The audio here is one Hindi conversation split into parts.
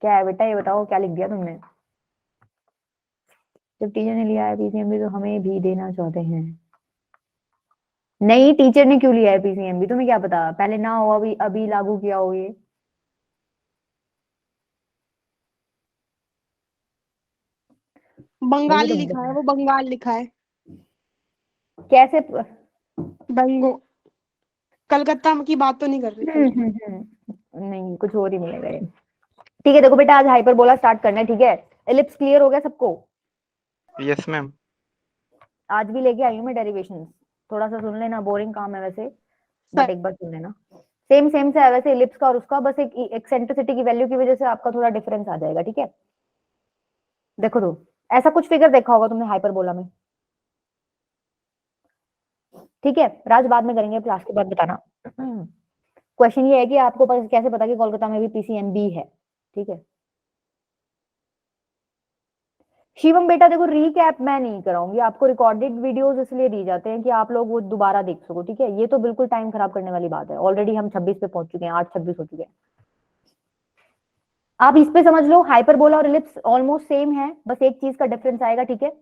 क्या है बेटा, ये बताओ क्या लिख दिया तुमने? जब टीचर ने लिया है पीसीएमबी तो हमें भी देना चाहते हैं। नहीं, टीचर ने क्यों लिया है पीसीएमबी, तुम्हें क्या पता, पहले ना हो अभी अभी लागू किया हो ये। वही बंगाली तो लिखा है, मतलब वो बंगाल लिखा है। कैसे बंगो कलकत्ता की बात तो नहीं कर रही थी। नहीं, कुछ और ही मिलेगा ये। ठीक है देखो बेटा, आज हाइपरबोला स्टार्ट करना है, ठीक है। एलिप्स क्लियर हो गया सबको? Yes ma'am. आज भी लेके आई हूँ मैं डेरिवेशंस, थोड़ा सा सुन लेना, बोरिंग काम है वैसे, बट एक बार सुन लेना। सेम सेम से है वैसे एलिप्स का और उसका, बस एक एक्सेंट्रिसिटी की वैल्यू की वजह से आपका थोड़ा डिफरेंस आ जाएगा, ठीक है। देखो तो ऐसा कुछ फिगर देखा होगा तुमने हाइपरबोला में, ठीक है। राज बाद में करेंगे, क्लास के बाद बताना। क्वेश्चन ये है कि आपको कैसे पता कि कोलकाता में भी पीसीएमबी है, ठीक है। शिवम बेटा देखो, रीकैप मैं नहीं कराऊंगी आपको, रिकॉर्डेड वीडियोस इसलिए दी जाते हैं कि आप लोग वो दोबारा देख सको, ठीक है। ये तो बिल्कुल टाइम खराब करने वाली बात है, ऑलरेडी हम 26 पे पहुंच चुके हैं, 8:26 हो चुके हैं। आप इस पे समझ लो, हाइपरबोला और एलिप्स ऑलमोस्ट सेम है, बस एक चीज का डिफरेंस आएगा, ठीक है।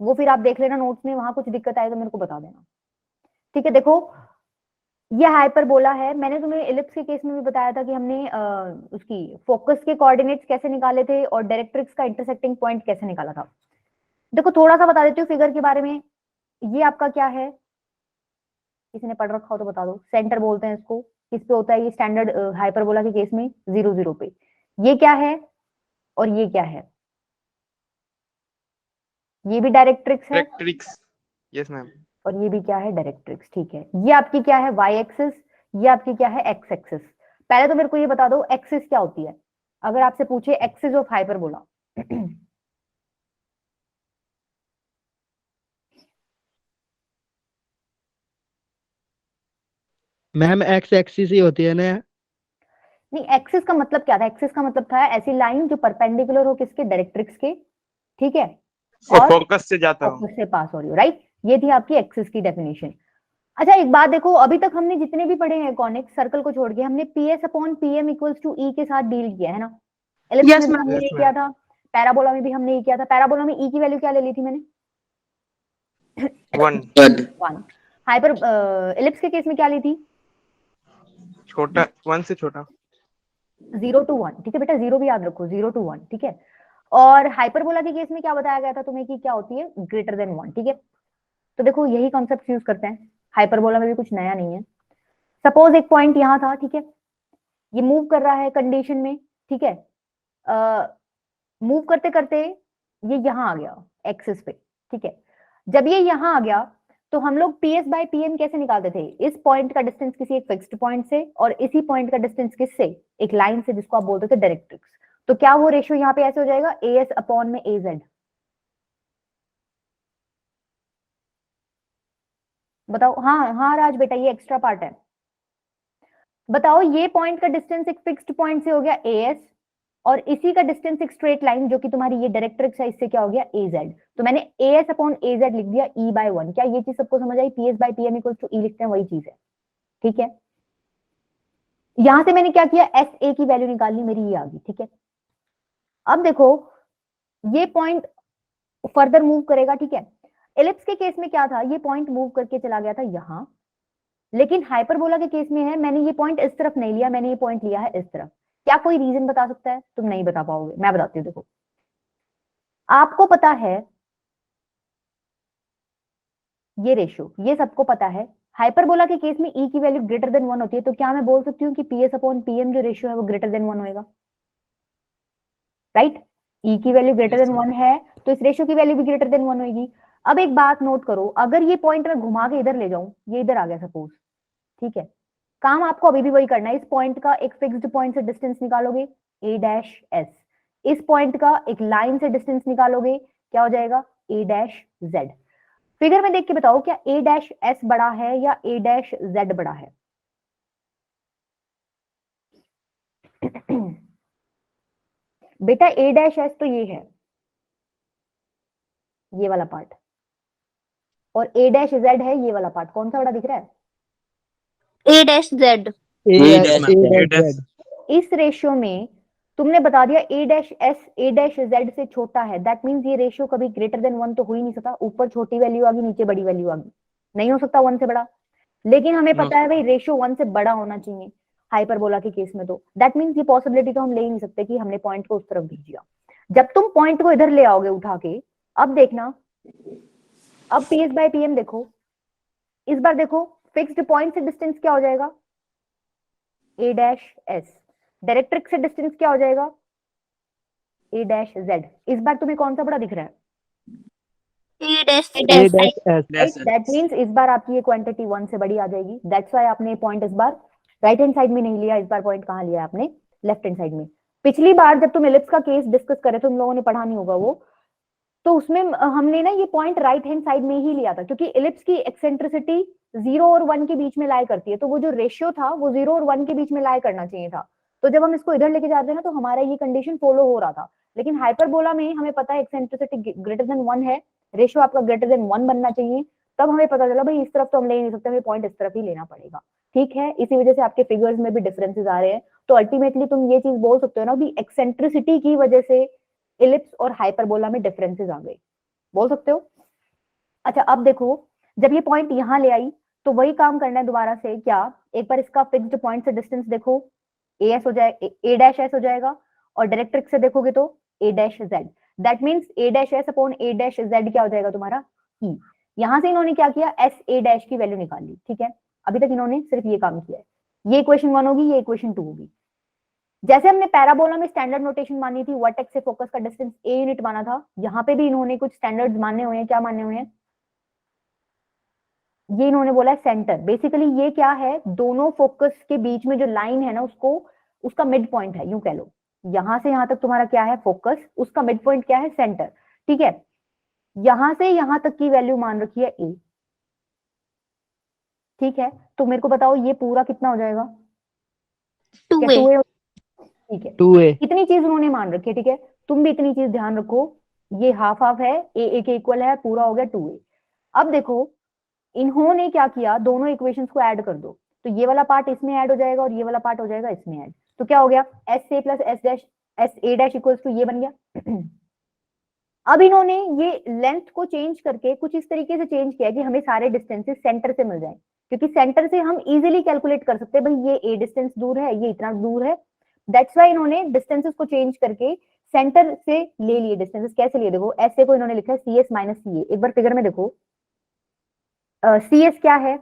वो फिर आप देख लेना नोट्स में, वहां कुछ दिक्कत आए तो मेरे को बता देना, ठीक है। देखो ये हाइपरबोला है, मैंने तुम्हें एलिप्स के केस में भी बताया था कि हमने उसकी फोकस के कोऑर्डिनेट्स कैसे निकाले थे और डायरेक्ट्रिक्स का इंटरसेक्टिंग पॉइंट कैसे निकाला था। देखो थोड़ा सा बता देती हूँ फिगर के बारे में। ये आपका क्या है, किसी ने पढ़ रखा हो तो बता दो। सेंटर बोलते हैं इसको, किस पे होता है ये स्टैंडर्ड हाइपरबोला के केस में? 0 0 पे। ये क्या है और ये क्या है? ये भी डायरेक्ट्रिक्स है डायरेक्ट्रिक्स। Yes ma'am. और ये भी क्या है, डायरेक्ट्रिक्स, ठीक है। ये आपकी क्या है, वाई एक्सिस, ये आपकी क्या है, एक्स एक्सिस। पहले तो मेरे को ये बता दो एक्सिस क्या होती है, अगर आपसे पूछे axis of hyperbola. Ma'am X axis ही होती है ना? नहीं, एक्सिस का मतलब क्या था, एक्सिस का मतलब था ऐसी लाइन जो परपेंडिकुलर हो किसके, डायरेक्ट्रिक्स के, ठीक है, और फोकस से जाता हूँ। फोकस से पास हो रही हो, राइट। ये थी आपकी एक्सिस की डेफिनेशन। अच्छा एक बात देखो, अभी तक हमने जितने भी पढ़े हैं कॉनिक सर्कल को छोड़ के, हमने PS upon PM equals to e के साथ डील किया है ना। एलिप्स में यस भी मैम। हमने यस ये मैम। किया था, पैराबोला में भी हमने ये किया था। पैराबोला में ई की वैल्यू क्या ले ली थी मैंने? 1 1। हाइपर एलिप्स के केस में क्या ली थी? छोटा, 1 से छोटा। 0 to 1, ठीक है बेटा, 0 भी याद रखो, 0 to 1, ठीक है। और हाइपरबोला के केस में क्या बताया गया था तुम्हें कि क्या होती है, ग्रेटर देन 1, ठीक है। तो देखो यही कॉन्सेप्ट यूज करते हैं, हाइपरबोला में भी कुछ नया नहीं है। सपोज एक पॉइंट यहाँ था, ठीक है, ये मूव कर रहा है कंडीशन में, ठीक है। मूव करते करते ये यहाँ आ गया एक्सिस पे, ठीक है। जब ये यहाँ आ गया तो हम लोग पीएस बाय पीएम कैसे निकालते थे, इस पॉइंट का डिस्टेंस किसी एक फिक्स्ड पॉइंट से और इसी पॉइंट का डिस्टेंस किससे, एक लाइन से जिसको आप बोलते थे डायरेक्ट्रिक्स। तो क्या वो रेशियो यहाँ पे ऐसे हो जाएगा, एएस अपॉन में एजेड। बताओ, हाँ हाँ राज बेटा, ये एक्स्ट्रा पार्ट है। बताओ ये पॉइंट का डिस्टेंस एक फिक्स्ड पॉइंट से हो गया एएस और इसी का डिस्टेंस एक स्ट्रेट लाइन जो कि तुम्हारी ये डायरेक्ट्रिक्स है, इससे क्या हो गया, एजेड। तो मैंने एएस अपॉन एजेड लिख दिया ई बाय 1। क्या ये चीज सबको समझ आई? PS by PM equal to e लिखते हैं, वही चीज है, ठीक है। यहां से मैंने क्या किया, एस ए की वैल्यू निकालनी, मेरी ये आ गई, ठीक है। अब देखो ये पॉइंट फर्दर मूव करेगा, ठीक है। एलिप्स के केस में क्या था, ये पॉइंट मूव करके चला गया था यहां, लेकिन हाइपरबोला के केस में है मैंने ये पॉइंट इस तरफ नहीं लिया, मैंने ये पॉइंट लिया है इस तरफ। क्या कोई रीजन बता सकता है? तुम नहीं बता पाओगे, मैं बताती हूँ। देखो आपको पता है ये रेशियो, ये सबको पता है, हाइपरबोला के केस में ई की वैल्यू ग्रेटर देन 1 होती है, तो क्या मैं बोल सकती हूँ कि पीएस अपॉन पीएम जो रेशियो है वो ग्रेटर देन 1 होएगा, राइट। ई की value greater yes than ma'am. 1 है तो इस रेशियो की वैल्यू भी ग्रेटर देन 1 होगी। अब एक बात नोट करो, अगर ये पॉइंट मैं घुमा के इधर ले जाऊं, ये इधर आ गया सपोज, ठीक है, काम आपको अभी भी वही करना है, इस पॉइंट का एक फिक्स्ड पॉइंट से डिस्टेंस निकालोगे ए डैश एस, इस पॉइंट का एक लाइन से डिस्टेंस निकालोगे, क्या हो जाएगा, ए डैश जेड। फिगर में देख के बताओ क्या ए डैश एस बड़ा है या ए डैश जेड बड़ा है? बेटा ए डैश एस तो ये है, ये वाला पार्ट, और ए डैश जेड है ये वाला पार्ट, कौन सा बड़ा दिख रहा है? A dash Z। A yes ma'am. Dash Z. इस रेशियो में तुमने बता दिया a dash s a dash z से छोटा है, दैट मींस ये रेशियो कभी ग्रेटर देन 1 तो हो ही नहीं सकता। ऊपर छोटी वैल्यू आ गई, नीचे बड़ी वैल्यू आ गई, नहीं हो सकता 1 से बड़ा। लेकिन हमें पता है भाई रेशियो 1 से बड़ा होना चाहिए हाइपरबोला के केस में, तो दैट मींस ये पॉसिबिलिटी तो हम ले ही नहीं सकते कि हमने पॉइंट को उस तरफ भेज दिया। जब तुम पॉइंट को इधर ले आओगे उठा के, अब देखना, अब पीएस बाय पीएम देखो, इस बार देखो फिक्स्ड पॉइंट से डिस्टेंस क्या हो जाएगा, a डैश s, डायरेक्ट्रिक्स से डिस्टेंस क्या हो जाएगा, a डैश z। इस बार तुम्हें कौन सा बड़ा दिख रहा है, A dash S that means इस बार आपकी ये क्वांटिटी 1 से बड़ी आ जाएगी। दैट्स व्हाई आपने पॉइंट इस बार राइट हैंड साइड में नहीं लिया, इस बार पॉइंट कहाँ लिया आपने, लेफ्ट हैंड साइड में। पिछली बार जब तुम एलिप्स का केस डिस्कस करे, तुम लोगों ने पढ़ा नहीं होगा वो, तो उसमें हमने ना ये पॉइंट राइट हैंड साइड में ही लिया था, क्योंकि एलिप्स की एक्सेंट्रिसिटी 0 और 1 के बीच में लाई करती है, तो वो जो रेशियो था वो 0 और 1 के बीच में लाई करना चाहिए था। तो जब हम इसको इधर लेके जाते हैं ना, तो हमारा ये कंडीशन फॉलो हो रहा था। लेकिन हाइपरबोला में हमें पता है एक्सेंट्रिसिटी ग्रेटर देन 1 है, रेशियो आपका ग्रेटर देन 1 बनना चाहिए, तब हमें पता चला भाई इस तरफ तो हम ले नहीं सकते, हमें पॉइंट इस तरफ ही लेना पड़ेगा। ठीक है, इसी वजह से आपके फिगर्स में भी डिफरेंसेस आ रहे हैं। तो अल्टीमेटली तुम ये चीज बोल सकते हो ना कि एक्सेंट्रिसिटी की वजह से इलिप्स और हाइपरबोला में डिफरेंसेस आ गए, बोल सकते हो। अच्छा अब देखो, जब ये पॉइंट यहाँ ले आई तो वही काम करना है दोबारा से, क्या एक बार इसका फिक्स्ड पॉइंट से डिस्टेंस देखो, as हो जाएगा, a डैश s हो जाएगा, और डायरेक्ट्रिक्स से देखोगे तो a dash z, that means a dash s upon a dash z क्या हो जाएगा तुम्हारा e। यहां से इन्होंने क्या किया, s a डैश की वैल्यू निकाल ली। ठीक है, अभी तक इन्होंने सिर्फ ये काम किया है। ये इक्वेशन 1 होगी, ये इक्वेशन 2 होगी। जैसे हमने पैराबोला में स्टैंडर्ड नोटेशन मानी थी, वर्टेक्स से फोकस का डिस्टेंस a यूनिट माना था, यहाँ पे भी इन्होंने कुछ स्टैंडर्ड्स माने हुए हैं। क्या माने हुए हैं, ये इन्होंने बोला है सेंटर। बेसिकली ये क्या है, दोनों फोकस के बीच में जो लाइन है ना, उसको उसका मिड पॉइंट है, यूं कह लो। यहां से यहां तक तुम्हारा क्या है, फोकस, उसका मिड पॉइंट क्या है, सेंटर। ठीक है, यहां से यहां तक की वैल्यू मान रखी है a। ठीक है, तो मेरे को बताओ ये पूरा कितना हो जाएगा, 2a। ठीक है, 2A इतनी चीज उन्होंने मान रखी है। ठीक है, तुम भी इतनी चीज ध्यान रखो, ये हाफ हाफ है, ए के इक्वल है, पूरा हो गया 2a। अब देखो इन्होंने क्या किया, दोनों इक्वेशंस को ऐड कर दो, तो ये वाला पार्ट इसमें ऐड हो जाएगा और ये वाला पार्ट हो जाएगा इसमें ऐड। तो क्या हो गया, S A plus S dash S A dash equals to ये बन गया। अब इन्होंने ये लेंथ को चेंज करके कुछ इस तरीके से चेंज किया कि हमें सारे डिस्टेंसेस सेंटर से मिल जाए, क्योंकि सेंटर से हम इजीली कैलकुलेट कर सकते हैं भाई ये ए डिस्टेंस दूर है, ये इतना दूर है। दैट्स वाई इन्होंने डिस्टेंसेस को चेंज करके सेंटर से ले लिए डिस्टेंसेस। कैसे लिए देखो, एस ए को इन्होंने लिखा है सी एस माइनस सी ए। एक बार फिगर में देखो, सी एस क्या है,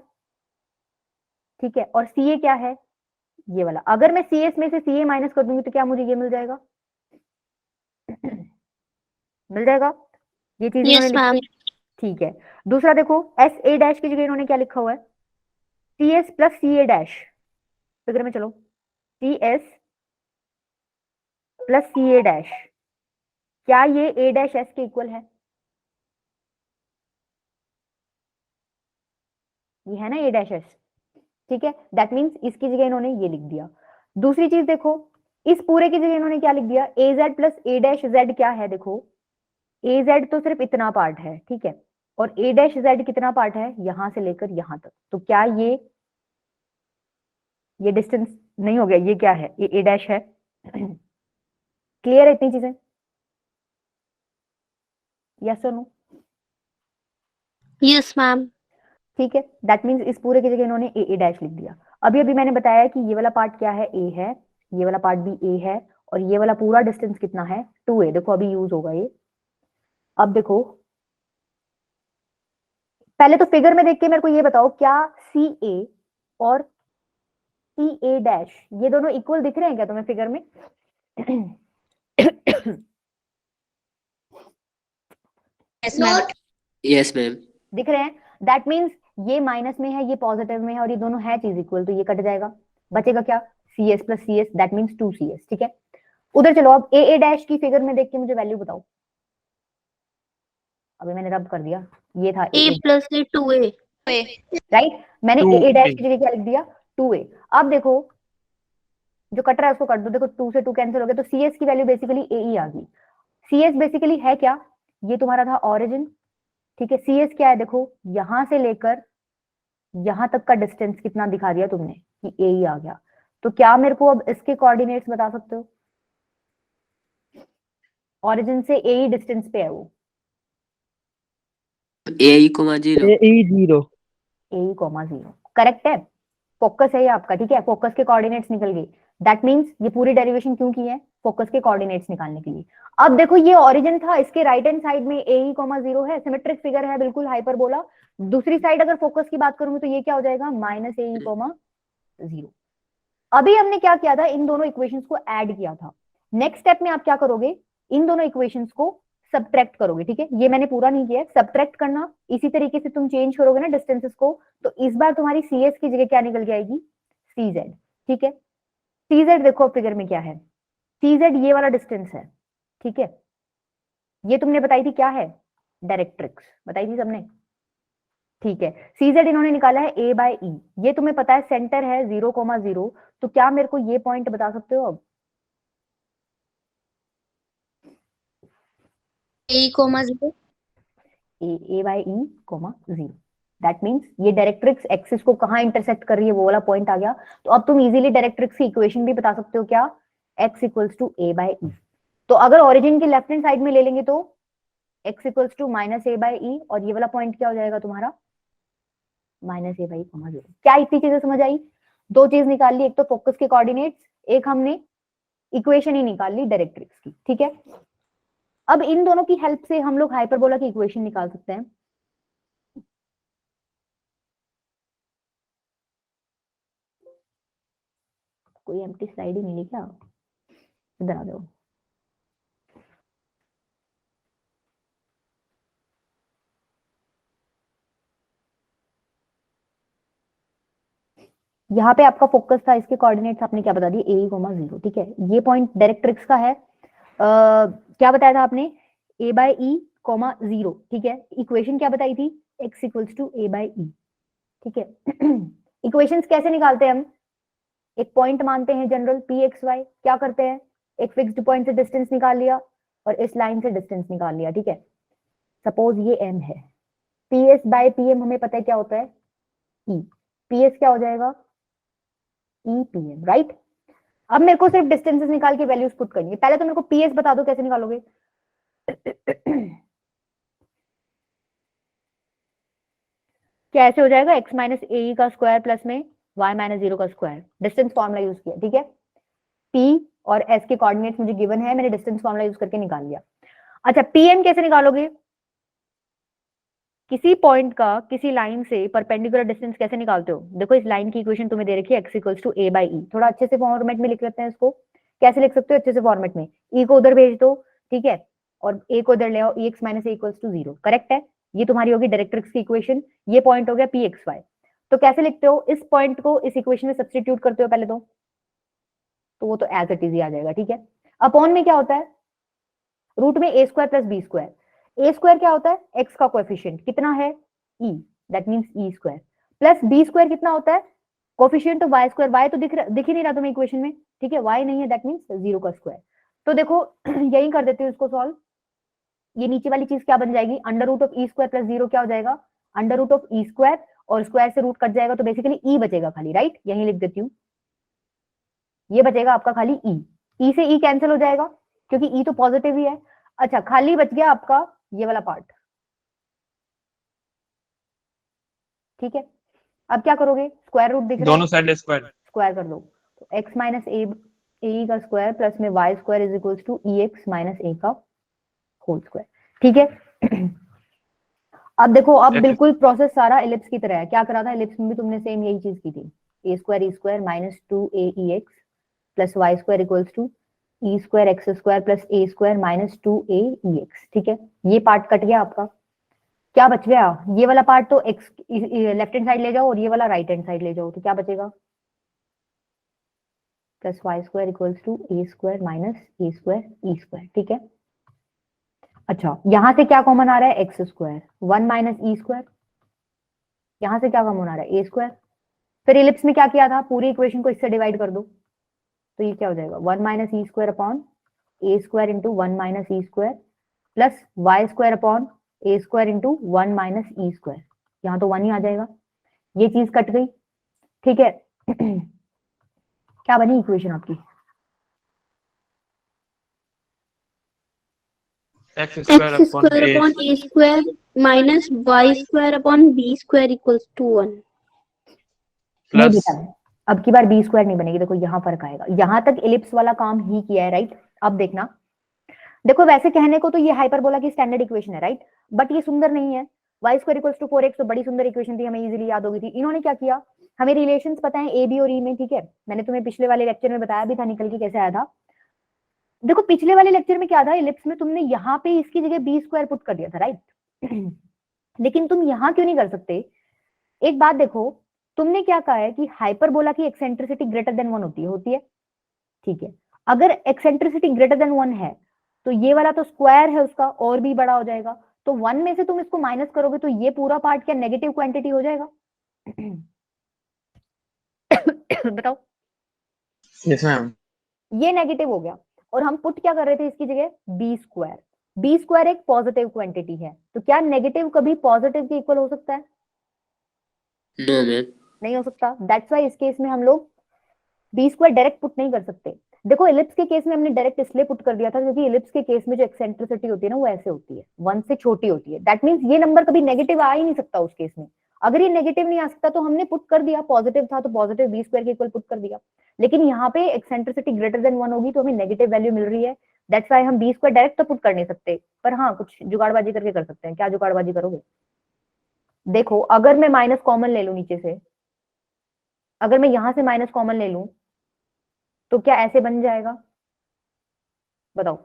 ठीक है, और सी ए क्या है, ये वाला। अगर मैं सी एस में से सी ए माइनस कर दूंगी तो क्या मुझे ये मिल जाएगा, मिल जाएगा, ये चीज इन्होंने यस लिखी मैम। है। ठीक है, दूसरा देखो, एस ए डैश की जगह इन्होंने क्या लिखा हुआ है, सी एस प्लस सी ए डैश। फिगर में चलो, सी एस प्लस सी ए डैश, क्या ये ए डैश एस के इक्वल है, ये है ना ए डैश एस। ठीक है, दैट मींस इसकी जगह इन्होंने ये लिख दिया। दूसरी चीज देखो, इस पूरे की जगह इन्होंने क्या लिख दिया, ए जेड प्लस ए डैश जेड क्या है, देखो ए जेड तो सिर्फ इतना पार्ट है, ठीक है, और ए डैश जेड कितना पार्ट है, यहां से लेकर यहां तक। तो क्या ये डिस्टेंस नहीं हो गया, ये क्या है, ये ए डैश है। क्लियर है इतनी चीजें, यस और नो। Yes ma'am. ठीक है, दैट मींस इस पूरे की जगह इन्होंने ए डैश लिख दिया। अभी अभी मैंने बताया कि ये वाला पार्ट क्या है, ए है, ये वाला पार्ट भी ए है, और ये वाला पूरा डिस्टेंस कितना है, 2a। देखो अभी यूज होगा ये। अब देखो, पहले तो फिगर में देख के मेरे को ये बताओ, क्या सी ए और सी ए डैश ये दोनों इक्वल दिख रहे हैं क्या तुम्हें फिगर में? Yes ma'am. दिख रहे हैं, दैट मींस ये माइनस में है, ये पॉजिटिव में है, और ये दोनों है चीज इक्वल, तो ये कट जाएगा, बचेगा क्या, C S plus C S, that means 2cs। ठीक है, उधर चलो, अब ए डैश की फिगर में देख के मुझे वैल्यू बताओ। अभी मैंने रब कर दिया, ये था a plus A 2a। Right, मैंने 2a ए डैश की जगह क्या लिख दिया, 2a। अब देखो जो कट रहा है उसको कर दो, देखो 2 से 2 कैंसिल हो गया, तो सी एस की वैल्यू बेसिकली ए ही आ गई। सी एस बेसिकली है क्या, ये तुम्हारा था ऑरिजिन, ठीक है, सी एस क्या है, देखो यहां से लेकर यहां तक का डिस्टेंस कितना दिखा दिया तुमने कि ए ही आ गया। तो क्या मेरे को अब इसके कोऑर्डिनेट्स बता सकते हो, ओरिजिन से ए ही डिस्टेंस पे है वो, ए कोमा 0 0 ए कॉमा 0 करेक्ट है। फोकस है ये आपका, ठीक है, फोकस के कोऑर्डिनेट्स निकल गए। दैट मींस ये पूरी डेरिवेशन क्यों की है, फोकस के कोऑर्डिनेट्स निकालने के लिए। अब देखो ये ओरिजिन था, इसके राइट हैंड साइड में ए ई कॉमा 0 है, सिमेट्रिक फिगर है बिल्कुल हाइपरबोला। दूसरी साइड अगर फोकस की बात करूंगी तो ये क्या हो जाएगा, माइनस ए ई कॉमा 0। अभी हमने क्या किया था, इन दोनों इक्वेशंस को ऐड किया था। नेक्स्ट स्टेप में आप क्या करोगे, इन दोनों इक्वेशंस को सब्ट्रैक्ट करोगे, ठीक है। ये मैंने पूरा नहीं किया है, सब्ट्रैक्ट करना, इसी तरीके से तुम चेंज करोगे ना डिस्टेंसेस को, तो इस बार तुम्हारी सी एस की जगह क्या निकल के आएगी, सी जेड, ठीक है। सी जेड देखो फिगर में क्या है, सी जेड ये वाला डिस्टेंस है, ठीक है। ये तुमने बताई थी क्या है, डायरेक्ट्रिक्स बताई थी सबने, ठीक है। सी जेड इन्होंने निकाला है ए बाय ई, ये तुम्हें पता है सेंटर है 0,0, तो क्या मेरे को ये पॉइंट बता सकते हो अब, A comma 0. A by e comma 0। That means ये डायरेक्ट्रिक्स एक्सिस को कहां इंटरसेक्ट कर रही है, वो वाला पॉइंट आ गया। तो अब तुम इजीली डायरेक्ट्रिक्स की इक्वेशन भी बता सकते हो, क्या, x equals to a by e. तो अगर ओरिजिन के लेफ्ट हैंड साइड में ले लेंगे तो x equals to minus a by e, और ये वाला पॉइंट क्या हो जाएगा तुम्हारा, माइनस ए बाई कॉमा 0। क्या इतनी चीजें समझ आई, दो चीज निकाल ली, एक तो फोकस के कोऑर्डिनेट्स, एक हमने इक्वेशन ही निकाल ली डायरेक्ट्रिक्स की, ठीक है। अब इन दोनों की हेल्प से हम लोग हाइपरबोला की इक्वेशन निकाल सकते हैं। कोई एम्प्टी स्लाइड ही मिली क्या, इधर आ जाओ। यहाँ पे आपका फोकस था, इसके कोऑर्डिनेट्स आपने क्या बता दिए, ए कॉमा 0, ठीक है। ये पॉइंट डायरेक्ट्रिक्स का है, क्या बताया था आपने, ए बाय ई कॉमा 0, ठीक है। इक्वेशन क्या बताई थी, x equals to a by e, ठीक है। इक्वेशंस कैसे निकालते हैं हम, एक पॉइंट मानते हैं जनरल पी एक्स वाई, क्या करते हैं, एक फिक्स्ड पॉइंट से डिस्टेंस निकाल लिया और इस लाइन से डिस्टेंस निकाल लिया, ठीक है। सपोज ये m है, P S by P M हमें पता है क्या होता है, ई, पी एस क्या हो जाएगा, ई पी एम, राइट। अब मेरे को सिर्फ डिस्टेंसेस निकाल के वैल्यूज पुट करनी है। पहले तो मेरे को पी एस बता दो कैसे निकालोगे। क्या ऐसे हो जाएगा, x माइनस ए का स्क्वायर प्लस में y माइनस 0 का स्क्वायर, डिस्टेंस फॉर्मूला यूज किया, ठीक है। p और s के कोऑर्डिनेट्स मुझे गिवन है, मैंने डिस्टेंस फॉर्मूला यूज करके निकाल लिया। अच्छा, pm कैसे निकालोगे, किसी पॉइंट का किसी लाइन से परपेंडिकुलर डिस्टेंस कैसे निकालते हो, देखो इस लाइन की इक्वेशन तुम्हें दे रखी है x equals to a by e, थोड़ा अच्छे से फॉर्मेट में लिख लेते हैं इसको। कैसे लिख सकते हो अच्छे से फॉर्मेट में, e को उधर भेज दो, ठीक है, और a को इधर ले आओ, ex minus A equals to 0, correct है। ये तुम्हारी होगी डायरेक्ट्रिक्स की इक्वेशन, ये पॉइंट हो गया पी एक्स वाई। तो कैसे लिखते हो, इस पॉइंट को इस इक्वेशन में सब्स्टिट्यूट करते हो पहले तो वो तो एज इट इज ही आ जाएगा, ठीक है। अपॉन में क्या होता है, रूट में a square plus b square, a square क्या होता है, एक्स का कोएफिशिएंट कितना है, e, that means e square, plus b square कितना होता है, coefficient of y square, y तो दिख ही नहीं रहा तुम्हें इक्वेशन में, ठीक है, वाई नहीं है, दैट मींस 0 का स्क्वायर। तो देखो यही कर देते हो इसको सॉल्व, ये नीचे वाली चीज क्या बन जाएगी, under root of e square plus 0 क्या हो जाएगा, under root of e square, और स्क्वायर से रूट कट जाएगा तो बेसिकली ई बचेगा खाली, राइट, यही लिख देती हूँ, ये बचेगा आपका खाली ई, ई से ई कैंसिल हो जाएगा क्योंकि ई तो पॉजिटिव ही है। अच्छा, खाली बच गया आपका ये वाला पार्ट, ठीक है। अब क्या करोगे, स्क्वायर रूट दिख रहा है, दोनों साइड स्क्वायर कर दो, तो x माइनस ए का स्क्वायर प्लस में y square is equals to e x minus a का होल स्क्वायर, ठीक है। अब देखो, अब बिल्कुल प्रोसेस सारा एलिप्स की तरह है, क्या करा था एलिप्स में भी तुमने सेम यही चीज की थी, a square minus 2a e x plus y square equals to e square x square plus a square minus 2a e x, ठीक है। ये पार्ट कट गया आपका, क्या बच गया, ये वाला पार्ट तो एक्स लेफ्ट हैंड साइड ले जाओ और ये वाला राइट हैंड साइड ले जाओ, तो क्या बचेगा, plus y square equals to a square minus a square e square, ठीक है। अच्छा, यहां से क्या कॉमन आ रहा है, x square, 1 minus e square, यहां से क्या कॉमन आ रहा है, ए स्क्वायर। फिर इलिप्स में क्या किया था, पूरी इक्वेशन को इससे डिवाइड कर दो, तो ये क्या हो जाएगा, 1 minus e square upon a square into 1 minus e square plus y square upon a square into 1 minus e square, यहाँ तो 1 ही आ जाएगा, ये चीज कट गई, ठीक है। क्या बनी इक्वेशन आपकी, x square X upon square a upon A square minus Y square upon B square equals to 1. नहीं plus बेटा, अब की बार बी स्क्वायर नहीं बनेगी। देखो यहाँ फर्क आएगा, यहाँ तक एलिप्स वाला काम ही किया है, राइट। अब देखना, देखो वैसे कहने को तो ये हाइपरबोला की स्टैंडर्ड इक्वेशन है, राइट, बट ये सुंदर नहीं है। y square equals to 4x तो बड़ी सुंदर इक्वेशन थी, हमें इजीली याद होगी थी। इन्होंने क्या किया, हमें रिलेशंस पता है ए बी और ई में, ठीक है। मैंने तुम्हें पिछले वाले लेक्चर में बताया भी था निकल के कैसे आया था। देखो पिछले वाले लेक्चर में क्या था, इलिप्स में तुमने यहाँ पे इसकी जगह बी स्क्वायर पुट कर दिया था, राइट। लेकिन तुम यहाँ क्यों नहीं कर सकते? एक बात देखो, तुमने क्या कहा है कि हाइपरबोला की एक्सेंट्रिसिटी ग्रेटर देन 1 होती है, ठीक है। अगर एक्सेंट्रिसिटी ग्रेटर देन 1 है तो ये वाला तो स्क्वायर है उसका, और भी बड़ा हो जाएगा। तो 1 में से तुम इसको माइनस करोगे तो ये पूरा पार्ट क्या नेगेटिव क्वांटिटी हो जाएगा? बताओ। yes ma'am ये नेगेटिव हो गया, और हम पुट क्या कर रहे थे इसकी जगह, बी स्क्वायर। बी स्क्वायर एक पॉजिटिव क्वांटिटी है, तो क्या नेगेटिव कभी पॉजिटिव के इक्वल हो सकता है? No ma'am. नहीं हो सकता। दैट्स वाई इस केस में हम लोग बी स्क्वायर डायरेक्ट पुट नहीं कर सकते। देखो इलिप्स के केस में हमने डायरेक्ट इसलिए पुट कर दिया था क्योंकि इलिप्स के केस में जो एक्सेंट्रिसिटी होती है ना वो ऐसे होती है, 1 से छोटी होती है। दैट मींस ये नंबर कभी नेगेटिव आ ही नहीं सकता उस केस में। अगर ये नेगेटिव नहीं आ सकता तो हमने पुट कर दिया, पॉजिटिव था तो पॉजिटिव बी स्क्वायर के इक्वल पुट कर दिया। लेकिन यहाँ पे एक्सेंट्रिसिटी ग्रेटर देन 1 होगी तो हमें नेगेटिव वैल्यू मिल रही है। दैट्स वाई हम बी स्क्वायर डायरेक्ट तो पुट कर नहीं सकते, पर हाँ कुछ जुगाड़बाजी करके कर सकते हैं। क्या जुगाड़बाजी करोगे? देखो अगर मैं माइनस कॉमन ले लूं नीचे से, अगर मैं यहां से माइनस कॉमन ले लूं तो क्या ऐसे बन जाएगा? बताओ,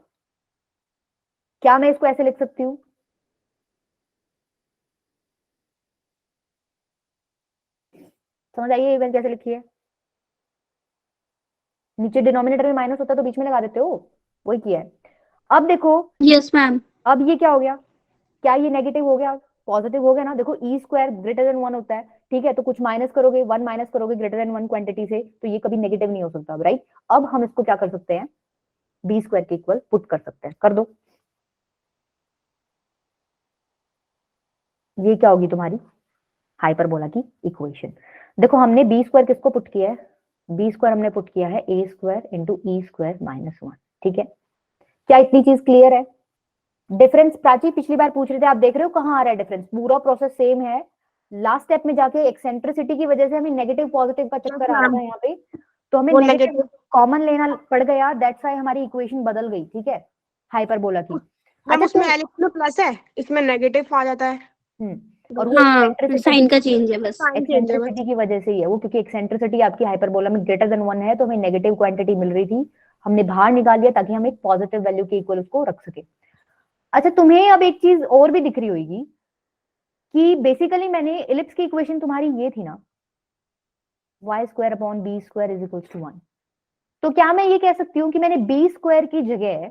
क्या मैं इसको ऐसे लिख सकती हूँ? समझ आइए ये कैसे लिखी है? नीचे डिनोमिनेटर में माइनस होता है तो बीच में लगा देते हो, वही किया है। अब देखो, Yes, ma'am. अब ये क्या हो गया, क्या ये नेगेटिव हो गया? पॉजिटिव हो गया ना। देखो ई स्क्वायर ग्रेटर देन 1 होता है, ठीक है, तो कुछ माइनस करोगे, 1 माइनस करोगे ग्रेटर देन 1 क्वांटिटी से, तो ये कभी नेगेटिव नहीं हो सकता, राइट। अब हम इसको क्या कर सकते हैं, बी स्क्वायर के इक्वल पुट कर सकते हैं। कर दो, ये क्या होगी तुम्हारी हाइपरबोला की इक्वेशन। देखो हमने बी स्क्वायर किसको पुट किया है, बी स्क्वायर हमने पुट किया है ए स्क्वायर इंटू ई स्क्वायर माइनस 1, ठीक है। क्या इतनी चीज क्लियर है? डिफरेंस प्राची पिछली बार पूछ रहे थे, आप देख रहे हो कहाँ आ रहा है डिफरेंस? पूरा प्रोसेस सेम है। लास्ट स्टेप में जाके एक्सेंट्रिसिटी की वजह से हमें नेगेटिव पॉजिटिव का चक्कर आ रहा था यहाँ पे, तो हमें वो नेगेटिव नेगेटिव कॉमन लेना पड़ गया। दैट्स व्हाई हमारी इक्वेशन बदल गई, ठीक है, हाइपरबोला की। मैम, अच्छा उसमें एलिप्स में प्लस है, इसमें नेगेटिव आ जाता है। और वो हाँ, एक्सेंट्रिसिटी साइन का चेंज है बस। साइन चेंज है बस। एक्सेंट्रिसिटी की वजह से ही है वो, क्योंकि एक्सेंट्रिसिटी आपकी हाइपरबोला में ग्रेटर देन 1 है तो हमें नेगेटिव क्वांटिटी मिल रही थी, हमने बाहर निकाल दिया ताकि हम एक पॉजिटिव वैल्यू के इक्वल उसको रख सके। अच्छा तुम्हें अब एक चीज और भी दिख रही होगी कि बेसिकली मैंने इलिप्स की इक्वेशन तुम्हारी ये थी ना, y square upon b square is equal to 1। तो क्या मैं ये कह सकती हूँ कि मैंने बी स्क्वायर की जगह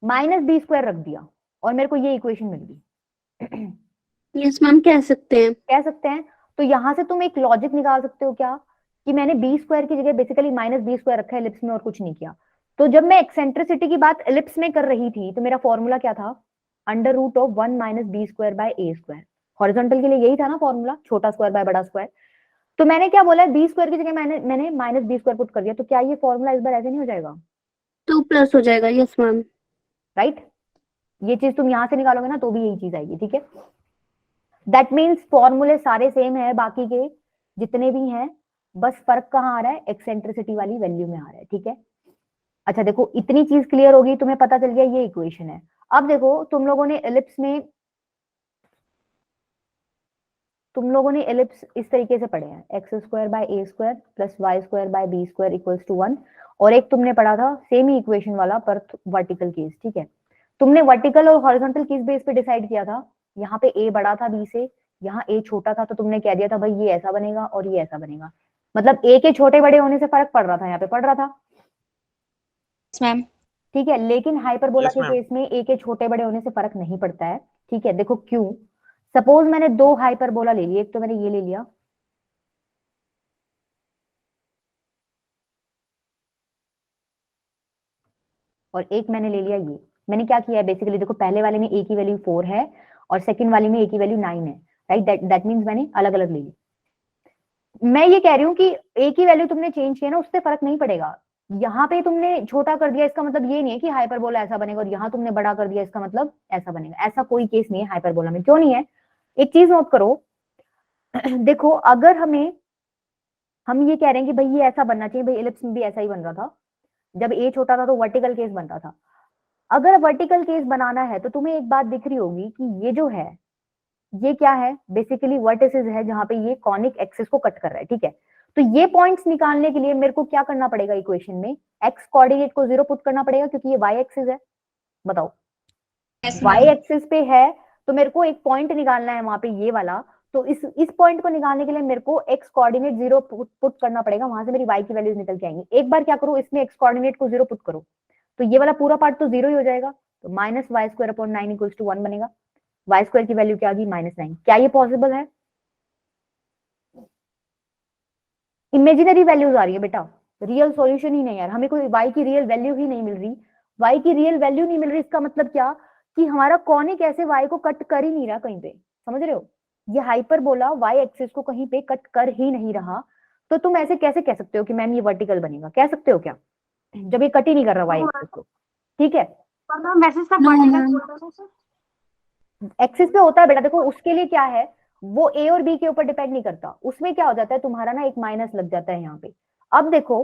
माइनस बी स्क्वायर रख दिया और मेरे को ये इक्वेशन मिल गई? यस मैम, कह सकते हैं। कह सकते हैं। तो यहां से तुम एक लॉजिक निकाल सकते हो क्या, कि मैंने बी स्क्वायर की जगह बेसिकली माइनस बी स्क्वायर रखा है इलिप्स में और कुछ नहीं किया। तो जब मैं एक्सेंट्रिसिटी की बात इलिप्स में कर रही थी तो मेरा फॉर्मूला क्या था, under root of 1 minus b square by a square. Horizontal के लिए यही था ना फॉर्मूला, छोटा स्क्वायर बाय बड़ा स्क्वायर। तो मैंने क्या बोला, बी स्क्वायर की जगह मैंने माइनस बी स्क्वायर पुट कर दिया। तो क्या ये फॉर्मूला इस बार ऐसे नहीं हो जाएगा? 2 प्लस हो जाएगा। Yes ma'am. राइट, ये चीज तुम यहां से निकालोगे ना तो भी यही चीज आएगी, ठीक है। दैट मीन्स फॉर्मूले सारे सेम है बाकी के जितने भी हैं, बस फर्क कहाँ आ रहा है, एक्सेंट्रिसिटी वाली वैल्यू में आ रहा है, ठीक है। अच्छा देखो इतनी चीज क्लियर होगी, तुम्हें पता चल गया ये इक्वेशन है। अब देखो तुम लोगों ने एलिप्स इस तरीके से पढ़े हैं, x square by a square plus y square by b square equals to 1। और एक तुमने पढ़ा था सेम ही इक्वेशन वाला पर वर्टिकल केस, ठीक है। तुमने वर्टिकल और हॉरिजॉन्टल किस बेस पे डिसाइड किया था, यहाँ पे ए बड़ा था बी से, यहाँ ए छोटा था, तो तुमने कह दिया था भाई ये ऐसा बनेगा और ये ऐसा बनेगा। मतलब ए के छोटे बड़े होने से फर्क पड़ रहा था, यहाँ पे पड़ रहा था, मैम। ठीक है। लेकिन हाइपरबोला Yes, के ma'am. केस में ए के छोटे बड़े होने से फर्क नहीं पड़ता है, ठीक है। देखो क्यों, सपोज मैंने 2 हाइपरबोला ले लिए, एक तो मैंने ये ले लिया, और एक मैंने ले लिया ये। मैंने क्या किया है बेसिकली, देखो पहले वाले में ए की वैल्यू 4 है और सेकंड वाले में ए की वैल्यू 9 है, राइट। दैट मींस मैंने अलग अलग ले ली। मैं ये कह रही हूँ कि ए की वैल्यू तुमने चेंज किया ना, उससे फर्क नहीं पड़ेगा। यहाँ पे तुमने छोटा कर दिया, इसका मतलब ये नहीं है कि हाइपरबोला ऐसा बनेगा, और यहाँ तुमने बड़ा कर दिया, इसका मतलब ऐसा बनेगा। ऐसा कोई केस नहीं है हाइपरबोला में। क्यों नहीं है? एक चीज नोट करो। देखो, अगर हम ये कह रहे हैं कि भाई ये ऐसा बनना चाहिए, भाई इलिप्स में भी ऐसा ही बन रहा था, जब ए छोटा था तो वर्टिकल केस बन रहा था। अगर वर्टिकल केस बनाना है तो तुम्हें एक बात दिख रही होगी कि ये जो है, ये क्या है, बेसिकली वर्टिसेस है जहां पे ये कॉनिक एक्सिस को कट कर रहा है, ठीक है। तो ये पॉइंट्स निकालने के लिए मेरे को क्या करना पड़ेगा इक्वेशन में? एक्स कोऑर्डिनेट को 0 पुट करना पड़ेगा, क्योंकि ये वाई एक्सिस है। बताओ, वाई एक्सिस पे है तो मेरे को एक पॉइंट निकालना है वहां पे, ये वाला। तो इस पॉइंट को निकालने के लिए मेरे को एक्स कोऑर्डिनेट 0 पुट करना पड़ेगा, वहां से मेरी वाई की वैल्यूज निकल के आएंगी। एक बार क्या करो, इसमें एक्स कोऑर्डिनेट को 0 पुट करो, तो ये वाला पूरा पार्ट तो 0 ही हो जाएगा। तो minus y square upon 9 equals to 1 बनेगा। वाई स्क्वायर की वैल्यू क्या आ गई? -9। क्या ये पॉसिबल है? इमेजिनरी वैल्यूज आ रही है बेटा, रियल सॉल्यूशन ही नहीं यार, हमें कोई वाई की रियल वैल्यू ही नहीं मिल रही। वाई की रियल वैल्यू नहीं मिल रही, इसका मतलब क्या कि हमारा कॉनिक ऐसे वाई को कट कर ही नहीं रहा कहीं पे, समझ रहे हो? ये हाइपरबोला वाई एक्सिस को कहीं पे कट कर ही नहीं रहा। तो तुम ऐसे कैसे कह सकते हो कि मैम ये वर्टिकल बनेगा? कह सकते हो क्या, जब ये कट ही नहीं कर रहा वाई एक्सिस को? ठीक है, पर मैम वैसे सब No, वर्टिकल ma'am. बोल रहे हो सर। एक्सिस पे होता है बेटा। देखो उसके लिए क्या है, वो ए और बी के ऊपर डिपेंड नहीं करता, उसमें क्या हो जाता है तुम्हारा ना, एक माइनस लग जाता है यहाँ पे। अब देखो,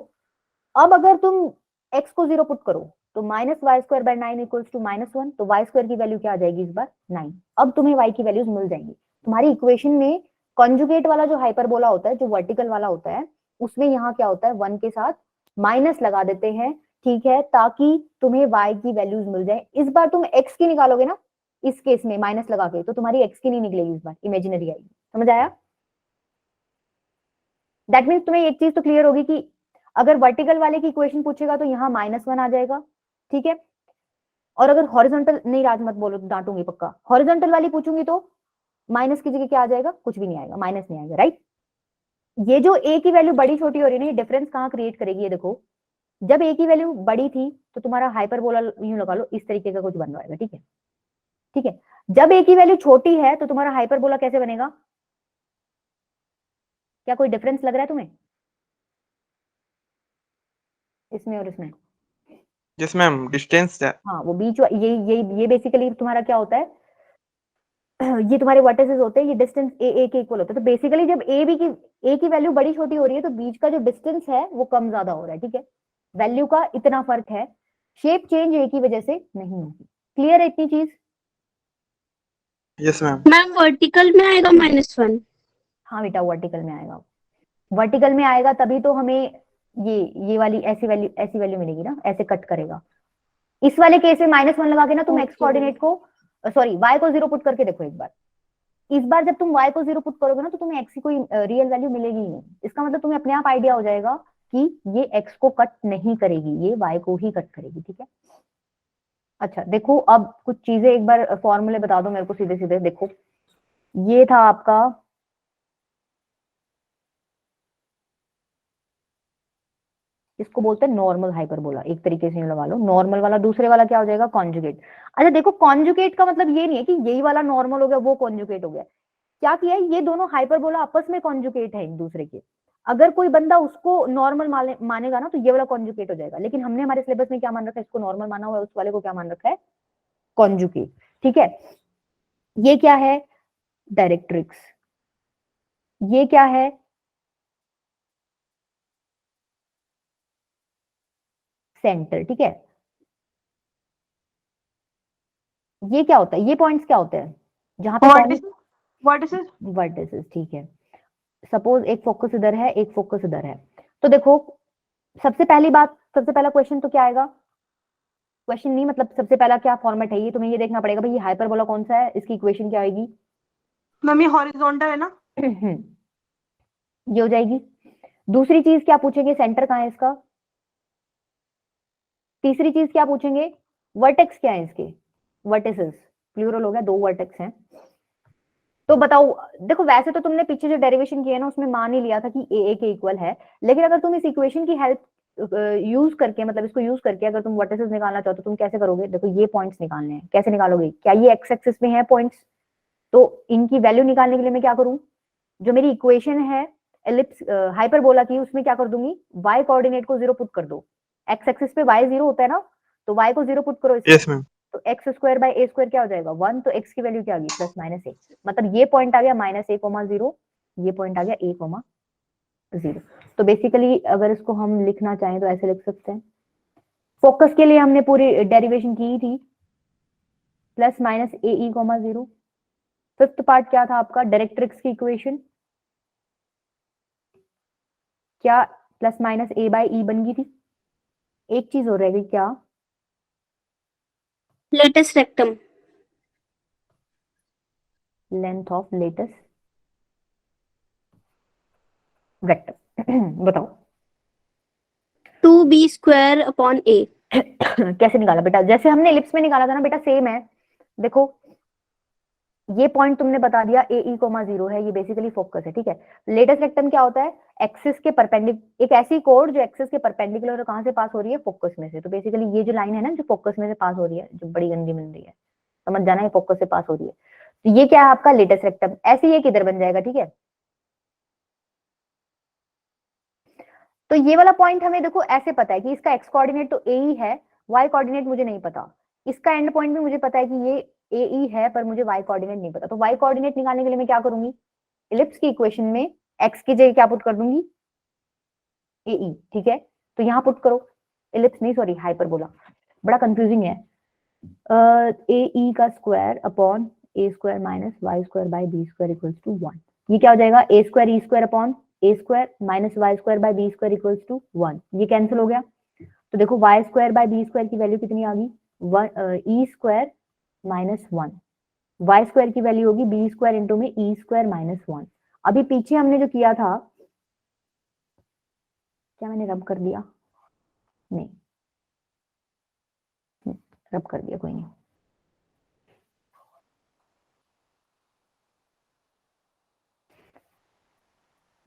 अब अगर तुम x को 0 पुट करो तो minus y square by 9 equals to -1, तो वाई स्क्वायर की वैल्यू क्या आ जाएगी इस बार? 9। अब तुम्हें y की वैल्यूज मिल जाएंगी। तुम्हारी इक्वेशन में कॉन्जुगेट वाला जो हाइपरबोला होता है, जो वर्टिकल वाला होता है, उसमें यहाँ क्या होता है, 1 के साथ माइनस लगा देते हैं, ठीक है, ताकि तुम्हें y की वैल्यूज मिल जाए। इस बार तुम x की निकालोगे ना, इस केस में माइनस लगा के, तो तुम्हारी x की नहीं निकलेगी इस बार, इमेजिनरी आएगी। समझ आया? दैट मीन्स तुम्हें एक चीज तो क्लियर होगी कि अगर वर्टिकल वाले की इक्वेशन पूछेगा तो यहाँ -1 आ जाएगा, ठीक है। और अगर हॉरिजॉन्टल, नहीं राज मत बोलो, डांटूंगी पक्का, हॉरिजॉन्टल वाली पूछूंगी तो माइनस की जगह क्या आ जाएगा? कुछ भी नहीं आएगा, माइनस नहीं आएगा, राइट। ये जो ए की वैल्यू बड़ी छोटी हो रही है ना, ये डिफरेंस कहाँ क्रिएट करेगी? ये देखो, जब ए की वैल्यू बड़ी थी तो तुम्हारा हाइपरबोला यूं लगा लो, इस तरीके का कुछ बन रहा है, ठीक है, ठीक है। जब ए की वैल्यू छोटी है तो तुम्हारा हाइपरबोला कैसे बनेगा? क्या कोई डिफरेंस लग रहा है तुम्हें इसमें और इसमें? यस मैम, डिस्टेंस हाँ, वो बीच ये बेसिकली तुम्हारा क्या होता है, ये तुम्हारे वर्टिसेस होते हैं, ये डिस्टेंस ए के इक्वल होता है। तो बेसिकली जब ए की वैल्यू बड़ी छोटी हो रही है तो बीच का जो डिस्टेंस है वो कम ज्यादा हो रहा है, ठीक है। वैल्यू का इतना फर्क है, शेप चेंज ए की वजह से नहीं होगी। क्लियर है इतनी चीज? Yes ma'am. मैम वर्टिकल में आएगा -1. हाँ बेटा, वर्टिकल में आएगा। वर्टिकल में आएगा तभी तो हमें ये वाली ऐसी वैल्यू मिलेगी ना, ऐसे कट करेगा। इस वाले केस में -1 लगा के ना तुम एक्स कोऑर्डिनेट को, सॉरी वाई को 0 पुट करके देखो एक बार। इस बार जब तुम y को 0 पुट करोगे ना तो तुम्हें x की कोई रियल वैल्यू मिलेगी ही नहीं। इसका मतलब तुम्हें अपने आप आइडिया हो जाएगा कि ये x को कट नहीं करेगी, ये y को ही कट करेगी, ठीक है। अच्छा देखो, अब कुछ चीजें एक बार फॉर्मूले बता दो मेरे को सीधे सीधे। देखो, ये था आपका, इसको बोलते हैं नॉर्मल हाइपरबोला, एक तरीके से लगा लो नॉर्मल वाला। दूसरे वाला क्या हो जाएगा? कॉन्जुगेट। अच्छा देखो, कॉन्जुगेट का मतलब ये नहीं है कि यही वाला नॉर्मल हो गया वो कॉन्जुगेट हो गया। क्या किया है, ये दोनों हाइपरबोला आपस में कॉन्जुगेट है एक दूसरे के। अगर कोई बंदा उसको नॉर्मल मानेगा ना तो ये वाला कॉन्जुगेट हो जाएगा, लेकिन हमने हमारे सिलेबस में क्या मान रखा है, इसको नॉर्मल माना हुआ है, उस वाले को क्या मान रखा है? कॉन्जुगेट, ठीक है। ये क्या है? डायरेक्ट्रिक्स। ये क्या है? सेंटर, ठीक है। ये क्या होता है? ये पॉइंट्स क्या होते हैं जहां पे वर्टिसेस वर्टिसेस, ठीक है। सपोज एक फोकस इधर है, एक फोकस इधर है, तो देखो सबसे पहला क्वेश्चन तो क्या आएगा? क्वेश्चन नहीं, मतलब सबसे पहला क्या फॉर्मेट है, ये तुम्हें ये देखना पड़ेगा भाई, ये हाइपरबोला कौन सा है, इसकी इक्वेशन क्या आएगी? मैम ये हॉरिजॉन्टल है ना। ये हो जाएगी। दूसरी चीज क्या पूछेंगे? सेंटर कहाँ है इसका। तीसरी चीज क्या पूछेंगे? वर्टेक्स क्या है इसके, वर्टिसेस, प्लूरल हो गया, 2 वर्टेक्स हैं। तो बताओ, देखो वैसे तो तुमने पीछे जो डेरिवेशन किया है ना उसमें मान ही लिया था कि ए के इक्वल है, लेकिन अगर तुम इस इक्वेशन की हेल्प यूज करके, मतलब इसको यूज करके अगर तुम वर्टिसेस निकालना चाहो तो तुम कैसे करोगे? देखो ये पॉइंट्स निकालने हैं, कैसे निकालोगे? क्या ये एक्स एक्सिस में है पॉइंट्स? तो इनकी वैल्यू निकालने के लिए मैं क्या करूं, जो मेरी इक्वेशन है एलिप्स हाइपरबोला की, उसमें क्या कर दूंगी, y कोऑर्डिनेट को 0 पुट कर दो, एक्स एक्सिस पे y 0 होता है ना, तो y को 0 पुट करो इसमें, Yes, ma'am. तो x square by a square क्या हो जाएगा 1, तो x की वैल्यू क्या आ गई प्लस माइनस ए, मतलब ये पॉइंट आ गया -a,0, ये पॉइंट आ गया a,0। तो बेसिकली अगर इसको हम लिखना चाहें तो ऐसे लिख सकते हैं। फोकस के लिए हमने पूरी डेरिवेशन की थी, plus minus a e comma 0। Fifth part क्या था आपका, डायरेक्ट्रिक्स की इक्वेशन, क्या प्लस माइनस ए बाय ई बन गई थी। एक चीज हो रहेगी क्या, latus rectum, length of latest vector. बताओ 2b स्क्वायर अपॉन a। कैसे निकाला बेटा, जैसे हमने एलिप्स में निकाला था ना बेटा, सेम है। देखो ये पॉइंट तुमने बता दिया ए ई कोमा 0 है, ये बेसिकली फोकस है, ठीक है। लेटेस्ट रेक्टम क्या होता है, एक्सिस के परपेंडिकुलर, एक ऐसी कोड जो एक्सिस के परपेंडिकुलर कहां से पास हो रही है, फोकस में से। तो बेसिकली ये जो लाइन है ना जो फोकस में से पास हो रही है, जो बड़ी गंदी मिल रही है, समझ जाना, ये फोकस से पास हो रही है। तो ये क्या है आपका लेटेस्ट रेक्टम, ऐसे ये किधर बन जाएगा, ठीक है। तो ये वाला पॉइंट हमें देखो ऐसे पता है कि इसका एक्स कोऑर्डिनेट तो ए ही है, वाई कोऑर्डिनेट मुझे नहीं पता। इसका एंड पॉइंट भी मुझे पता है कि ये ए ई है, पर मुझे वाई कोऑर्डिनेट नहीं पता। तो वाई कोऑर्डिनेट निकालने के लिए मैं क्या करूंगी, इलिप्स की इक्वेशन में एक्स की जगह क्या पुट कर दूंगी, ए ई, ठीक है। तो यहाँ पुट करो, इलिप्स नहीं सॉरी हाइपरबोला, बड़ा कंफ्यूजिंग है। ए ई का square upon a square minus y square by b square equals to 1। ये क्या हो जाएगा, a square e square upon a square minus y square by b square equals to 1। ये कैंसिल हो गया। तो देखो y square by b square की वैल्यू कितनी आ गई, e square minus 1। Y square की वैल्यू होगी बी स्क्वायर इंटू में ई स्क्वायर माइनस 1। अभी पीछे हमने जो किया था, क्या मैंने रब कर दिया, नहीं रब कर दिया, कोई नहीं।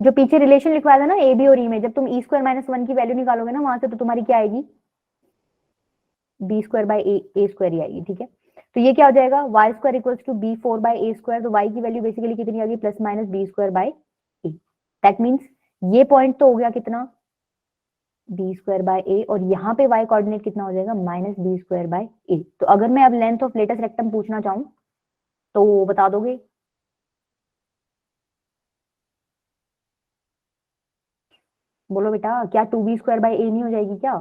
जो पीछे रिलेशन लिखवाया था ना ए बी और ई में, जब तुम ई स्क्वायर माइनस 1 की वैल्यू निकालोगे ना वहां से, तो तुम्हारी क्या आएगी, b square by a square ही आएगी, ठीक है। तो ये क्या हो जाएगा, y square equals to b 4 by a square. तो वाई की वैल्यू बेसिकली कितनी आ गई, plus minus b square by a. That means ये पॉइंट तो हो गया कितना, बी स्क्वायर बाय ए, और यहाँ पे वाई कोऑर्डिनेट कितना हो जाएगा, माइनस बी स्क्वायर बाय ए। तो अगर मैं अब लेंथ ऑफ लेटेस्ट रेक्टम पूछना चाहूँ तो बता दोगे, बोलो बेटा, क्या 2b स्क्वायर बाय ए नहीं हो जाएगी क्या।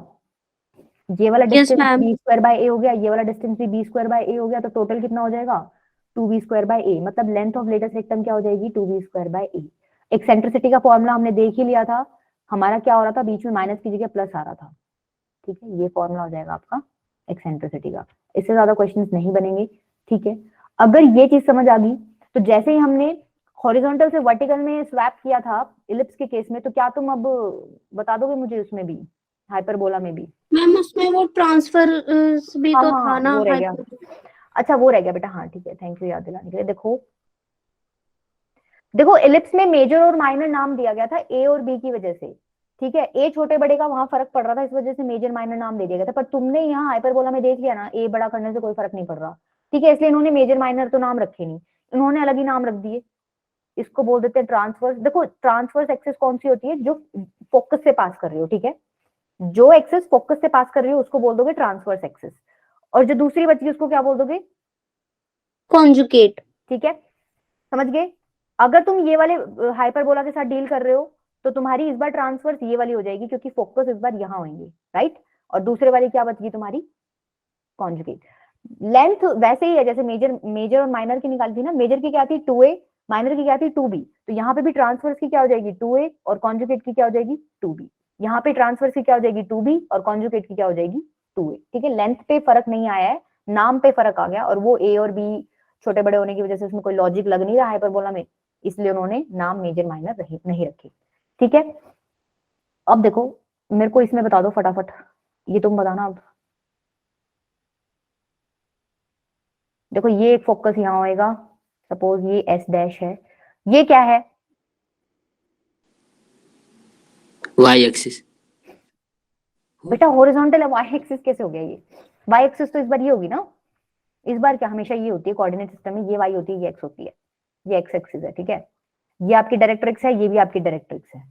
ये वाला Yes, distance ma'am. B square by a हो गया, ये वाला डिस्टेंस भी बी स्क्वायर बाय ए हो गया, तो टोटल कितना हो जाएगा 2b स्क्वायर बाय ए। मतलब लेंथ ऑफ लेटेस्ट रेक्टम क्या हो जाएगी, 2b square by A. Eccentricity का फॉर्मूला हमने देख ही लिया था, हमारा क्या हो रहा था, बीच में माइनस की जगह प्लस आ रहा था, ठीक है। ये फॉर्मूला हो जाएगा आपका एक्सेंट्रिसिटी का, इससे ज्यादा क्वेश्चंस नहीं बनेंगे, ठीक है। अगर ये चीज समझ आ गई, तो जैसे ही हमने हॉरिजॉन्टल से वर्टिकल में स्वैप किया था इलिप्स के केस में, तो क्या तुम अब बता दोगे मुझे उसमें भी, हाइपरबोला में भी। मैम उसमें वो ट्रांसफर भी तो था ना, वो रह गया, अच्छा वो रह गया बेटा, हाँ ठीक है, थैंक यू याद दिलाने के लिए। देखो देखो इलिप्स में मेजर और माइनर नाम दिया गया था ए और बी की वजह से, ठीक है। ए छोटे बड़े का वहां फर्क पड़ रहा था, इस वजह से मेजर माइनर नाम दे दिया गया था। पर तुमने यहाँ हाइपरबोला में देख लिया ना, ए बड़ा करने से कोई फर्क नहीं पड़ रहा, ठीक है। इसलिए इन्होंने मेजर माइनर तो नाम रखे नहीं, इन्होंने अलग ही नाम रख दिए। इसको बोल देते हैं ट्रांसवर्स। देखो ट्रांसवर्स एक्सिस कौन सी होती है, जो फोकस से पास कर रही हो, ठीक है। जो एक्सिस फोकस से पास कर रही हो उसको बोल दोगे ट्रांसवर्स एक्सिस, और जो दूसरी बची उसको क्या बोल दोगे, कॉन्जुगेट। ठीक है, समझ गए। अगर तुम ये वाले हाइपरबोला के साथ डील कर रहे हो तो तुम्हारी इस बार ट्रांसवर्स ये वाली हो जाएगी, क्योंकि फोकस इस बार यहाँ होंगे, राइट। और दूसरे वाली क्या बच गई तुम्हारी, कॉन्जुगेट। लेंथ वैसे ही है जैसे मेजर और माइनर की निकाली थी ना, मेजर की क्या थी 2a, माइनर की क्या थी 2b। तो यहाँ पे भी ट्रांसवर्स की क्या हो जाएगी 2a, और कॉन्जुगेट की क्या हो जाएगी 2b। यहाँ पे ट्रांसवर्स की क्या हो जाएगी 2b, और कॉन्जुगेट की क्या हो जाएगी 2a, ठीक है। लेंथ पे फर्क नहीं आया है, नाम पे फर्क आ गया, और वो a और b छोटे बड़े होने की वजह से उसमें कोई लॉजिक लग नहीं रहा हाइपरबोला में, इसलिए उन्होंने नाम मेजर माइनर नहीं रखे, ठीक है। अब देखो मेरे को इसमें बता दो फटाफट, ये तुम बताना अब। देखो ये एक फोकस यहाँ होएगा, सपोज ये एस डैश है, ये क्या है, Y axis. बेटा हॉरिजॉन्टल है, वाई एक्सिस कैसे हो गया ये, वाई एक्सिस तो इस बार ये होगी ना, इस बार क्या हमेशा ये होती है कोऑर्डिनेट सिस्टम में, ये वाई होती है, ये एक्स होती है, ये एक्स एक्सिस है, ठीक है। ये आपकी डायरेक्ट्रिक्स है, ये भी आपकी डायरेक्ट्रिक्स है,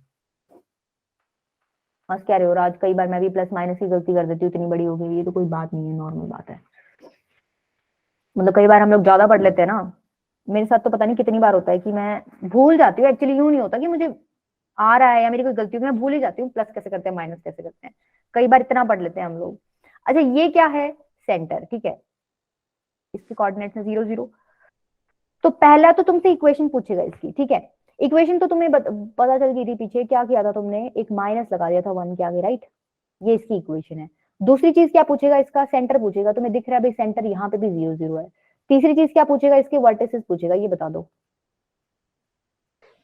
हंस क्या रहे हो राज? कई बार मैं भी प्लस माइनस की गलती कर देती हूँ, इतनी बड़ी हो गई, ये तो कोई बात नहीं है, नॉर्मल बात है। मतलब कई बार हम लोग ज्यादा पढ़ लेते हैं ना, मेरे साथ तो पता नहीं कितनी बार होता है कि मैं भूल जाती हूँ। एक्चुअली यूं नहीं होता कि मुझे आ रहा है या मेरी कोई गलती हो, मैं भूल ही जाती हूँ प्लस कैसे करते हैं माइनस कैसे करते हैं, कई बार इतना पढ़ लेते हैं हम लोग। अच्छा ये क्या है? सेंटर, ठीक है, इसके कोऑर्डिनेट्स है 0 0। तो पहला तो तुमसे इक्वेशन पूछेगा इसकी, ठीक है। इक्वेशन तो तुम्हें पता चल गई थी, पीछे क्या किया था तुमने, एक माइनस लगा दिया था 1 के आगे, राइट? ये इसकी इक्वेशन है। दूसरी चीज क्या पूछेगा, इसका सेंटर पूछेगा, तुम्हें दिख रहा है भाई सेंटर यहाँ पे भी 0 0 है। तीसरी चीज क्या पूछेगा, इसके वर्टिसेस पूछेगा, ये बता दो।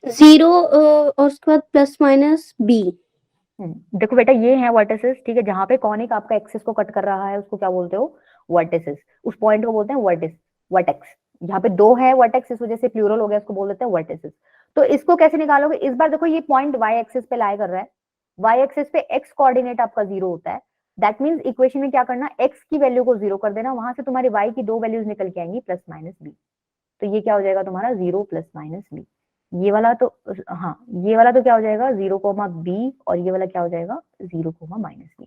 0 और उसके बाद प्लस माइनस b। देखो बेटा ये है वर्टिसेस, ठीक है, जहां पे कॉनिक आपका एक्सिस को कट कर रहा है उसको क्या बोलते हो? वर्टिसेस। उस पॉइंट को बोलते हैं वर्टिस, वर्टेक्स। यहाँ पे दो है वर्टेक्स, इस वजह से प्लूरल हो गया, उसको बोल देते हैं वर्टिसेस। तो इसको कैसे निकालोगे? इस बार देखो ये पॉइंट वाई एक्सिस पे लाई कर रहा है, वाई एक्सिस पे एक्स कोऑर्डिनेट आपका 0 होता है। दैट मीन्स इक्वेशन में क्या करना, एक्स की वैल्यू को 0 कर देना, वहां से तुम्हारी वाई की दो वैल्यूज निकल के आएंगी प्लस माइनस बी। तो ये क्या हो जाएगा तुम्हारा 0 प्लस माइनस बी। ये वाला तो, हाँ ये वाला तो क्या हो जाएगा 0 कोमा बी, और ये वाला क्या हो जाएगा 0 कोमा माइनस बी।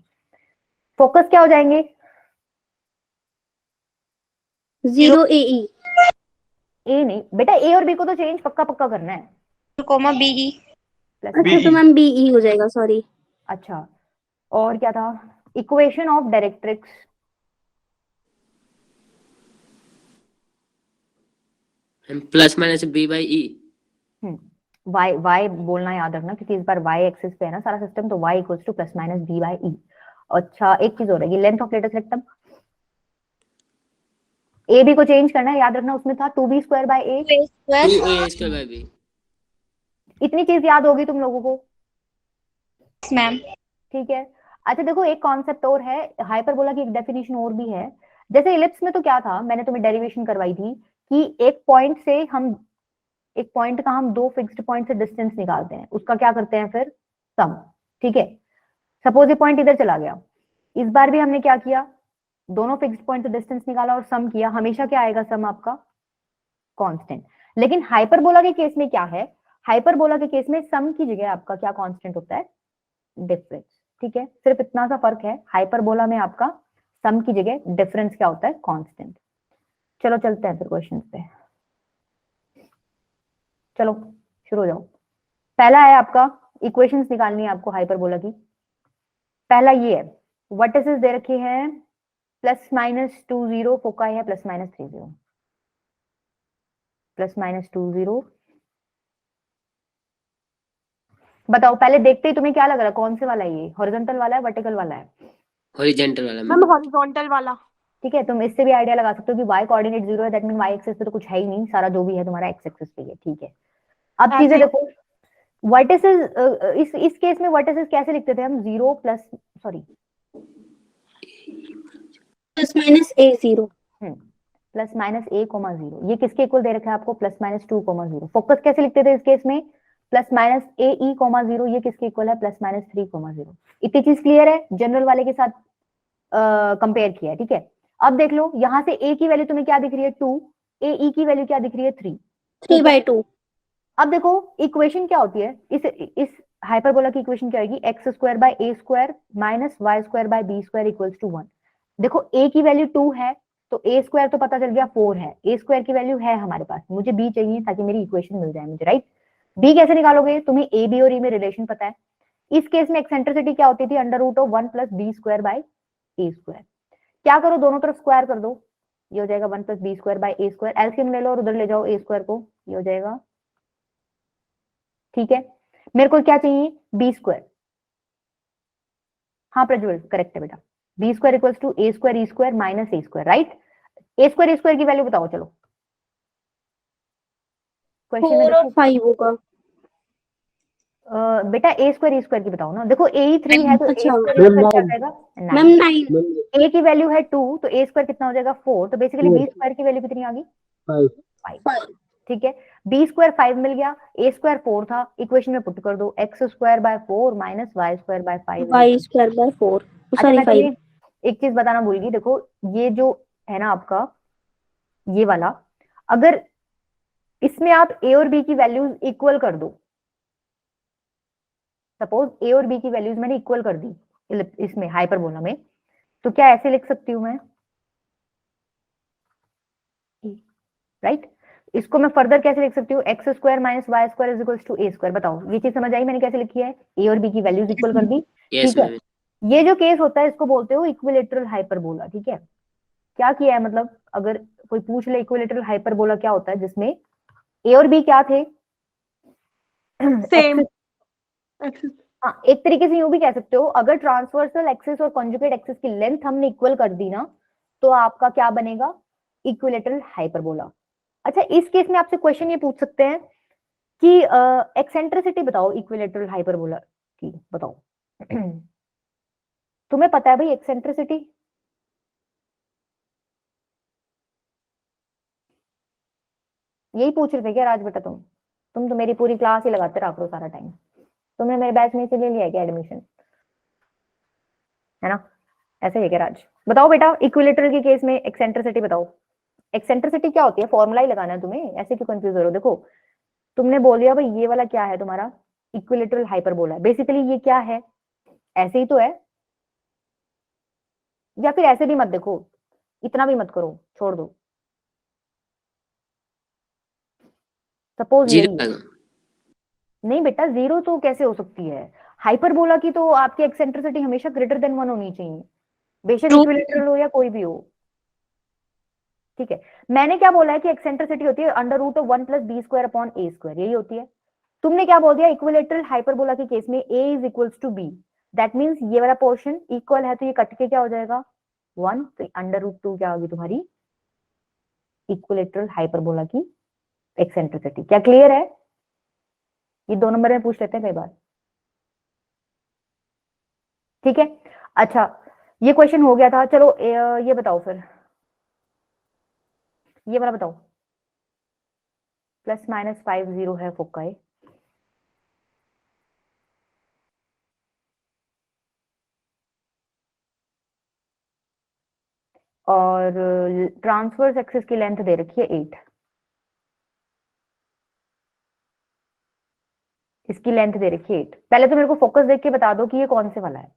फोकस क्या हो जाएंगे? 0 a e। ए नहीं बेटा, ए और बी को तो चेंज पक्का पक्का करना है। Coma be. प्लस अच्छा तो BE. मैम b e हो जाएगा, सॉरी। अच्छा, और क्या था? Equation of directrix. Plus minus b by e। Y y बोलना याद रखना, क्योंकि इस बार वाई एक्सिस पे है ना सारा सिस्टम, तो y equals to plus minus b by e. अच्छा एक चीज हो रहेगी, length of latus rectum. A b को चेंज करना है, याद रखना उसमें था 2b square by a. 2a square by b। इतनी चीज याद होगी तुम लोगों को, मैम। ठीक है। अच्छा देखो एक कॉन्सेप्ट और है, हाइपरबोला की एक डेफिनेशन और भी है। जैसे इलिप्स में तो क्या था, मैंने तुम्हें डेरिवेशन करवाई थी कि एक पॉइंट से हम, एक पॉइंट का हम दो फिक्स्ड पॉइंट से डिस्टेंस निकालते हैं, उसका क्या करते हैं फिर, सम, ठीक है। सपोज ये पॉइंट इधर चला गया, इस बार भी हमने क्या किया, दोनों फिक्स्ड पॉइंट से डिस्टेंस निकाला और सम किया, हमेशा क्या आएगा सम आपका कांस्टेंट। लेकिन हाइपरबोला के केस में क्या है, हाइपरबोला के केस में सम की जगह आपका क्या कांस्टेंट होता है, डिफरेंस, ठीक है। सिर्फ इतना सा फर्क है, हाइपरबोला में आपका सम की जगह डिफरेंस क्या होता है, कांस्टेंट। चलो चलते हैं फिर क्वेश्चंस पे, चलो शुरू हो जाओ। पहला है आपका, इक्वेशंस निकालनी है आपको हाइपरबोला की। पहला ये है, वर्टिसेस दे रखे हैं प्लस माइनस 2 0, फोकाई है प्लस माइनस 3 0, प्लस माइनस 2 0। बताओ पहले देखते ही तुम्हें क्या लग रहा है, कौन से वाला है ये, हॉरिजॉन्टल वाला है वर्टिकल वाला है? हॉरिजॉन्टल वाला मैम मैम। हॉरिजॉन्टल वाला। ठीक है, तुम इससे भी आइडिया लगा सकते हो कि y कोऑर्डिनेट 0 है, दैट मीन y एक्सिस पे तो कुछ है ही नहीं, सारा जो भी है तुम्हारा x एक्सिस पे ही है, ठीक है। अब चीजें ऐसे। देखो, वर्टिसेस, इस केस में वर्टिसेस कैसे लिखते थे हम, 0 plus, sorry, plus minus a 0। Plus minus a comma 0, ये किसके इक्वल दे रखा है आपको, प्लस माइनस 2 कोमा 0। फोकस कैसे लिखते थे इस केस में, plus minus a e comma 0, ये किसके इक्वल है, प्लस माइनस 3 कोमा 0। इतनी चीज क्लियर है, जनरल वाले के साथ कंपेयर किया है, ठीक है। अब देख लो यहां से a की वैल्यू तुम्हें क्या दिख रही है 2, ए ई की वैल्यू क्या दिख रही है 3, 3 by 2। अब देखो इक्वेशन क्या होती है, इस हाइपरबोला की इक्वेशन क्या होगी, x square by a square minus y square by b square equals to 1। देखो a की वैल्यू 2 है, तो ए स्क्वायर तो पता चल गया 4 है, ए स्क्वायर की वैल्यू है हमारे पास, मुझे b चाहिए ताकि मेरी इक्वेशन मिल जाए मुझे, राइट। b कैसे निकालोगे, तुम्हें ए बी और e में रिलेशन पता है। इस केस में एक्सेंट्रिसिटी क्या होती थी, under root of 1 plus b square by a square. क्या करो, दोनों तरफ स्क्वायर कर दो, ये हो जाएगा 1 plus b square by a square, LCM ले लो और उधर ले जाओ ए स्क्वायर को, ये हो जाएगा, ठीक है। मेरे को क्या चाहिए, बी स्क्वायर, हाँ प्रज्वल करेक्ट है बेटा, b square equals to a square e square minus a square, right. A square की वैल्यू बताओ चलो, क्वेश्चन में 4 और देखो, 5 होगा। बेटा ए स्क्वायर ई स्क्वायर की बताओ ना, देखो ए 3 है तो ए अच्छा स्क्वायर क्या हो जाएगा मैम 9, 9। ए की वैल्यू है 2 तो ए स्क्वायर कितना हो जाएगा 4, तो बेसिकली बी स्क्वायर की वैल्यू कितनी आ गई 5, ठीक है। बी स्क्वायर 5 मिल गया, ए स्क्वायर 4 था, इक्वेशन में पुट कर दो, x square by 4 minus y square by 5। y square by 4, अच्छा सॉरी मैं 5। तुम्हें एक चीज बताना भूल गई, देखो ये जो है ना आपका ये वाला, अगर इसमें आप ए और बी की वैल्यूज इक्वल कर दो, सपोज ए और बी की वैल्यूज मैंने इक्वल कर दी इसमें हाइपरबोला में, तो क्या ऐसे लिख सकती हूँ मैं, राइट इसको मैं फर्दर कैसे लिख सकती हूँ, x square minus y square is equals to a square. बताओ ये चीज समझ आई मैंने कैसे लिखी है, ए और बी की वैल्यूज इक्वल कर दी। यस ठीक है, मैम। ये जो केस होता है इसको बोलते हो इक्विलेटरल हाइपरबोला। ठीक है, क्या किया है, मतलब अगर कोई पूछ ले इक्विलेटरल हाइपरबोला क्या होता है, जिसमें ए और बी क्या थे, सेम एक्सिस। हाँ, एक तरीके से यूं भी कह सकते हो, अगर ट्रांसवर्सल एक्सिस और कॉन्जुगेट एक्सिस की लेंथ हमने इक्वल कर दी ना, तो आपका क्या बनेगा, इक्विलेटरल हाइपरबोला। अच्छा, इस केस में आपसे क्वेश्चन ये पूछ सकते हैं कि एक्सेंट्रिसिटी बताओ इक्विलेटरल हाइपरबोला की, बताओ। तुम्हें पता है भाई एक्सेंट्रिसिटी, यही पूछ रहे थे क्या राज बेटा तुम तो मेरी पूरी क्लास ही लगाते रहा करो सारा टाइम, तुमने मेरे बैच में इसीलिए लिया है क्या एडमिशन, है ना, ऐसे ही है क्या राज? बताओ बेटा इक्विलेटरल के केस में एक्सेंट्रिसिटी बताओ। एक्सेंट्रिसिटी क्या होती है, फॉर्मूला ही लगाना है तुम्हें, ऐसे क्यों कंफ्यूज हो रहे हो। देखो तुमने बोल दिया भाई ये वाला क्या है तुम्हारा, इक्विलेटरल हाइपरबोला है, बेसिकली ये क्या है, ऐसे ही तो है, या फिर ऐसे भी मत देखो, इतना भी मत करो, छोड़ दो, सपोज यही है। 0 नहीं बेटा, जीरो तो कैसे हो सकती है, हाइपरबोला की तो आपकी एक्सेंट्रिसिटी हमेशा ग्रेटर देन 1 होनी चाहिए, बेशक ट्रू। इक्विलेटरल हो या कोई भी हो। ठीक है, मैंने क्या बोला है कि एक्सेंट्रिसिटी होती है under root of 1 plus b square upon a square, यही होती है। तुमने क्या बोल दिया, इक्विलेटरल हाइपरबोला के केस में a is equals to b, that means ये वाला पोर्शन इक्वल है तो ये कट के क्या हो जाएगा 1, तो अंडर रूट 2 क्या होगी तुम्हारी इक्विलेटरल हाइपरबोला की एक्सेंट्रिसिटी। क्या क्लियर है? ये 2 नंबर में पूछ लेते हैं कई बार। ठीक है, अच्छा ये क्वेश्चन हो गया था, चलो ये बताओ फिर, ये वाला बताओ, प्लस माइनस 5 0 है फोकाई, और ट्रांसवर्स एक्सिस की लेंथ दे रखी है 8, इसकी लेंथ दे रखी है 8। पहले तो मेरे को फोकस देख के बता दो कि ये कौन से वाला है।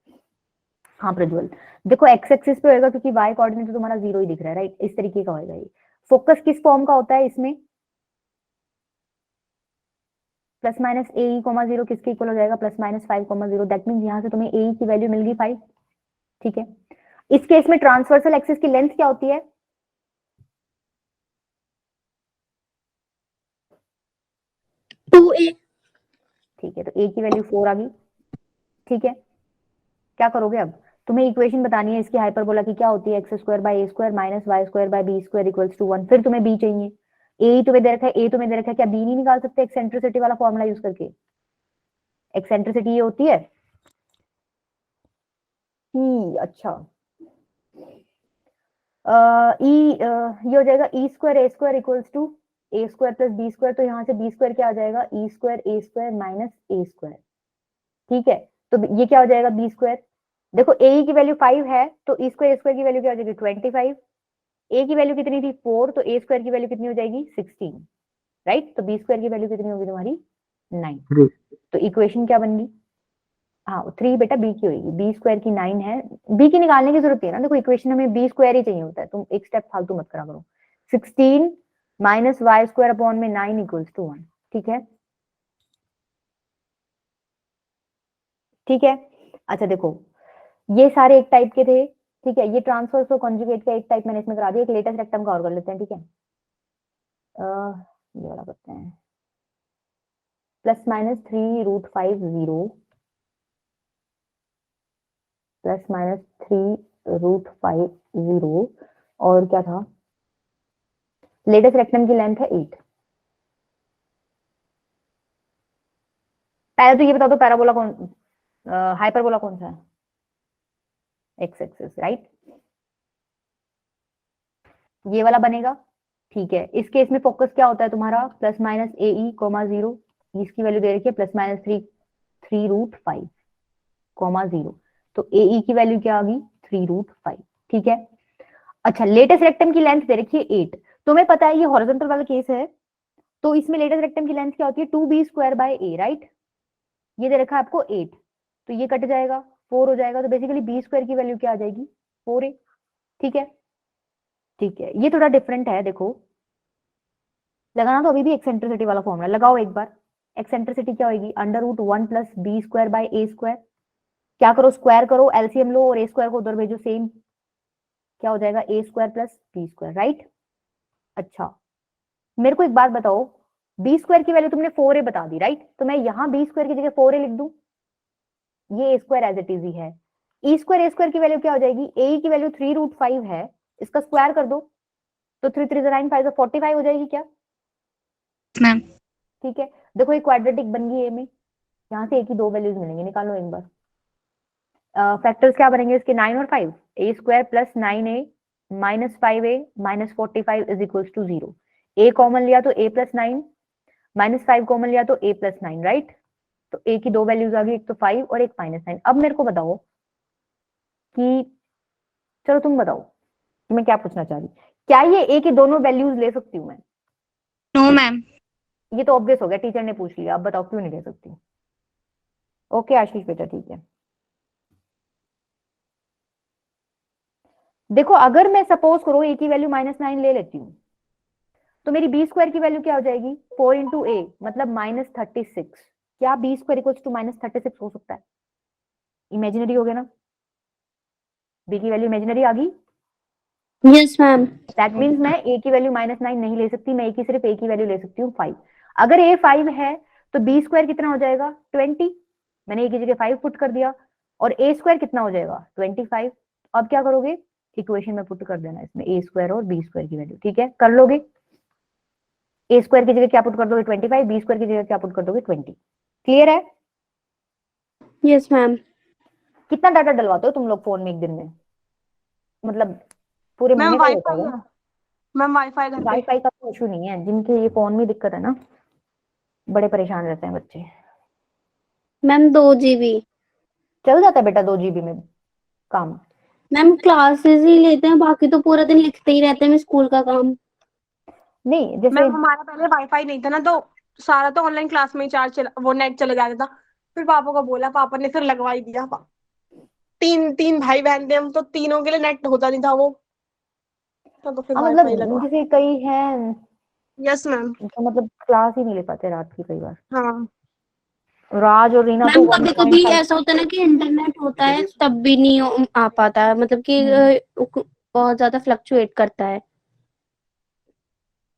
हाँ प्रज्वल, देखो एक्स एक्सिस पे होएगा क्योंकि वाई कोऑर्डिनेट तो तुम्हारा 0 ही दिख रहा है, राइट, इस तरीके का होएगा ये। फोकस किस फॉर्म का होता है इसमें, plus minus a e comma 0 किसके इक्वल हो जाएगा, plus minus 5 comma 0, that means यहाँ से तुम्हें ए की वैल्यू मिल गई 5। ठीक है, इस केस में ट्रांसवर्सल एक्सिस की लेंथ क्या होती है, ठीक है, तो ए की वैल्यू 4 आ गई। ठीक है, क्या करोगे अब, तुम्हें इक्वेशन बतानी है इसकी हाइपरबोला की, क्या होती है x square by a square minus y square by b square equals to 1। फिर तुम्हें बी चाहिए, ए तुम्हें दे रखा है, ए तुम्हें दे रखा है, क्या बी नहीं निकाल सकते एक्सेंट्रिसिटी वाला फॉर्मूला यूज करके? एक्सेंट्रिसिटी ये होती है अच्छा ये हो जाएगा e squared a squared equals to a square plus b squared, तो यहाँ से बी स्क्वायर क्या आ जाएगा, e squared a square minus a squared. ठीक है, तो ये क्या हो जाएगा बी स्क्वायर, देखो ए की वैल्यू 5 है तो ई स्क्वायर ए स्क्वायर की वैल्यू क्या हो जाएगी 25, ए की वैल्यू कितनी थी 4, तो ए स्क्वायर की वैल्यू कितनी हो जाएगी 16, राइट, तो बी स्क्वायर की वैल्यू कितनी होगी तुम्हारी 9। तो इक्वेशन क्या बन गई, हाँ 3 बेटा बी की होगी, बी स्क्वायर की 9 है, बी की निकालने की जरूरत है ना, देखो इक्वेशन में बी स्क्वायर ही चाहिए होता है, तुम एक स्टेप फालतू मत करा करो। 16 माइनस वाई स्क्वायर अपॉन में 9 इक्वल्स टू 1। ठीक है, ठीक है, अच्छा देखो ये सारे एक टाइप के थे। ठीक है, ये ट्रांसवर्स और कॉन्जुगेट का एक टाइप मैंने इसमें करा दिया, एक लेटेस्ट रेक्टम का और कर लेते हैं। ठीक है, ये वाला करते हैं, plus minus 3 root 5 0 plus minus 3 root 5 0, और क्या था, लेटेस्ट रेक्टम की लेंथ है 8। पहले तो ये बता दो पैराबोला कौन, हाइपरबोला कौन सा है, एक्स एक्सिस, राइट, ये वाला बनेगा। ठीक है, इस केस में फोकस क्या होता है तुम्हारा, plus minus a e comma 0, इसकी वैल्यू दे रखी है प्लस माइनस 3 रूट 5 कोमा 0, तो ए ई की वैल्यू क्या आ गई 3 रूट 5। ठीक है, अच्छा लेटेस्ट रेक्टम की लेंथ दे रखी है 8, तुम्हें पता है ये हॉरिजॉन्टल वाला केस है, तो इसमें लेटेस्ट रेक्टम की लेंथ क्या होती है 2b square by A, right, ये दे रखा है आपको 8, तो ये कट जाएगा, 4 हो जाएगा, तो बेसिकली बी स्क्वायर की वैल्यू क्या आ जाएगी, 4a। ठीक है, ठीक है, ये थोड़ा डिफरेंट है। देखो लगाना तो अभी भी एक्सेंट्रिसिटी वाला फॉर्मूला लगाओ एक बार। एक्सेंट्रिसिटी क्या होगी, under root 1 plus b square by a square. क्या करो, स्क्वायर करो, एलसीएम लो और ए स्क्वायर को उधर भेजो, सेम क्या हो जाएगा, a square plus b squared, right. अच्छा मेरे को एक बात बताओ, बी स्क्वायर की वैल्यू तुमने 4a बता दी, राइट, तो मैं यहाँ बी स्क्वायर की जगह 4a लिख दूं, ये a squared as it is ही है। ई स्क्वायर ए स्क्वायर की वैल्यू क्या हो जाएगी, ए की वैल्यू 3√5 है, इसका स्क्वायर कर दो, तो 3 3 9 5 45 हो जाएगी क्या, मैम। ठीक है। देखो ये क्वाड्रेटिक बन गई ए में, यहाँ से ए की 2 वैल्यूज मिलेंगे, निकालो एक बार। फैक्टर्स क्या बनेंगे इसके, 9 और 5, a square plus 9a minus 5a minus 45 is equal to 0। A common लिया तो a प्लस 9, माइनस 5 कॉमन लिया तो a प्लस 9, राइट। तो a की 2 वैल्यूज आ गई, एक तो 5 और एक -9। अब मेरे को बताओ कि, चलो तुम बताओ कि मैं क्या पूछना चाह रही, क्या ये a की दोनों वैल्यूज ले सकती हूँ मैं? No ma'am. ये तो ऑब्वियस हो गया, टीचर ने पूछ लिया, अब बताओ क्यों नहीं ले सकती? ओके आशीष बेटा, ठीक है। देखो अगर मैं सपोज करो a की वैल्यू -9 ले लेती हूँ, तो मेरी बी स्क्वायर की वैल्यू क्या हो जाएगी, 4 इंटू ए मतलब -36। क्या बी स्क्वायर इक्वल टू -36 हो सकता है? इमेजिनरी हो गया ना, बी की वैल्यू इमेजिनरी आ गई, यस मैम। दैट मीन्स मैं ए की वैल्यू -9 नहीं ले सकती, मैं सिर्फ ए की वैल्यू ले सकती हूँ 5। अगर ए 5 है तो बी स्क्वायर कितना हो जाएगा, 20। मैंने ए की जगह 5 पुट कर दिया, और ए स्क्वायर कितना हो जाएगा, 25। अब क्या करोगे, इक्वेशन में पुट कर देना इसमें ए स्क्वायर और बी स्क्वायर की वैल्यू, ठीक है, कर लोगे। ए स्क्वायर की जगह क्या पुट कर दोगे, 25, बी स्क्वायर की जगह क्या पुट कर दोगे, 20। क्लियर है? Yes ma'am. कितना डाटा डलवाते हो तुम लोग फोन में एक दिन में, मतलब पूरे मैम महीने का होता वाईफाई होगा? है, मैम वाईफाई घर पे। वाईफाई का कोई इशू नहीं है, जिनके ये फोन में दिक्कत है ना, बड़े परेशान रहते हैं बच्चे। Ma'am 2 GB। चल जाता है बेटा 2 GB में काम। मैम क्लासेस ही लेते हैं, बाकी तो पूरा दिन लिखते ही रहते हैं मैं स्कूल का काम। नहीं जैसे मैम हमारा पहले वाईफाई नहीं था ना, तो सारा तो ऑनलाइन क्लास में ही चार्ज वो नेट चले जाता था। फिर पापा को बोला, पापा ने फिर लगवा ही दिया। तीन तीन भाई बहन थे हम, तो तीनों के लिए नेट होता नहीं था वो, तो फिर वाईफाई मतलब लगवा। जैसे कई हैं यस मैम। तो मतलब क्लास ही नहीं ले पाते रात की कई बार। हाँ राज और रीना तो मैम कभी कभी 1.5। ऐसा होता है ना कि इंटरनेट होता है तब भी नहीं आ पाता है, मतलब कि बहुत ज्यादा फ्लक्चुएट करता है।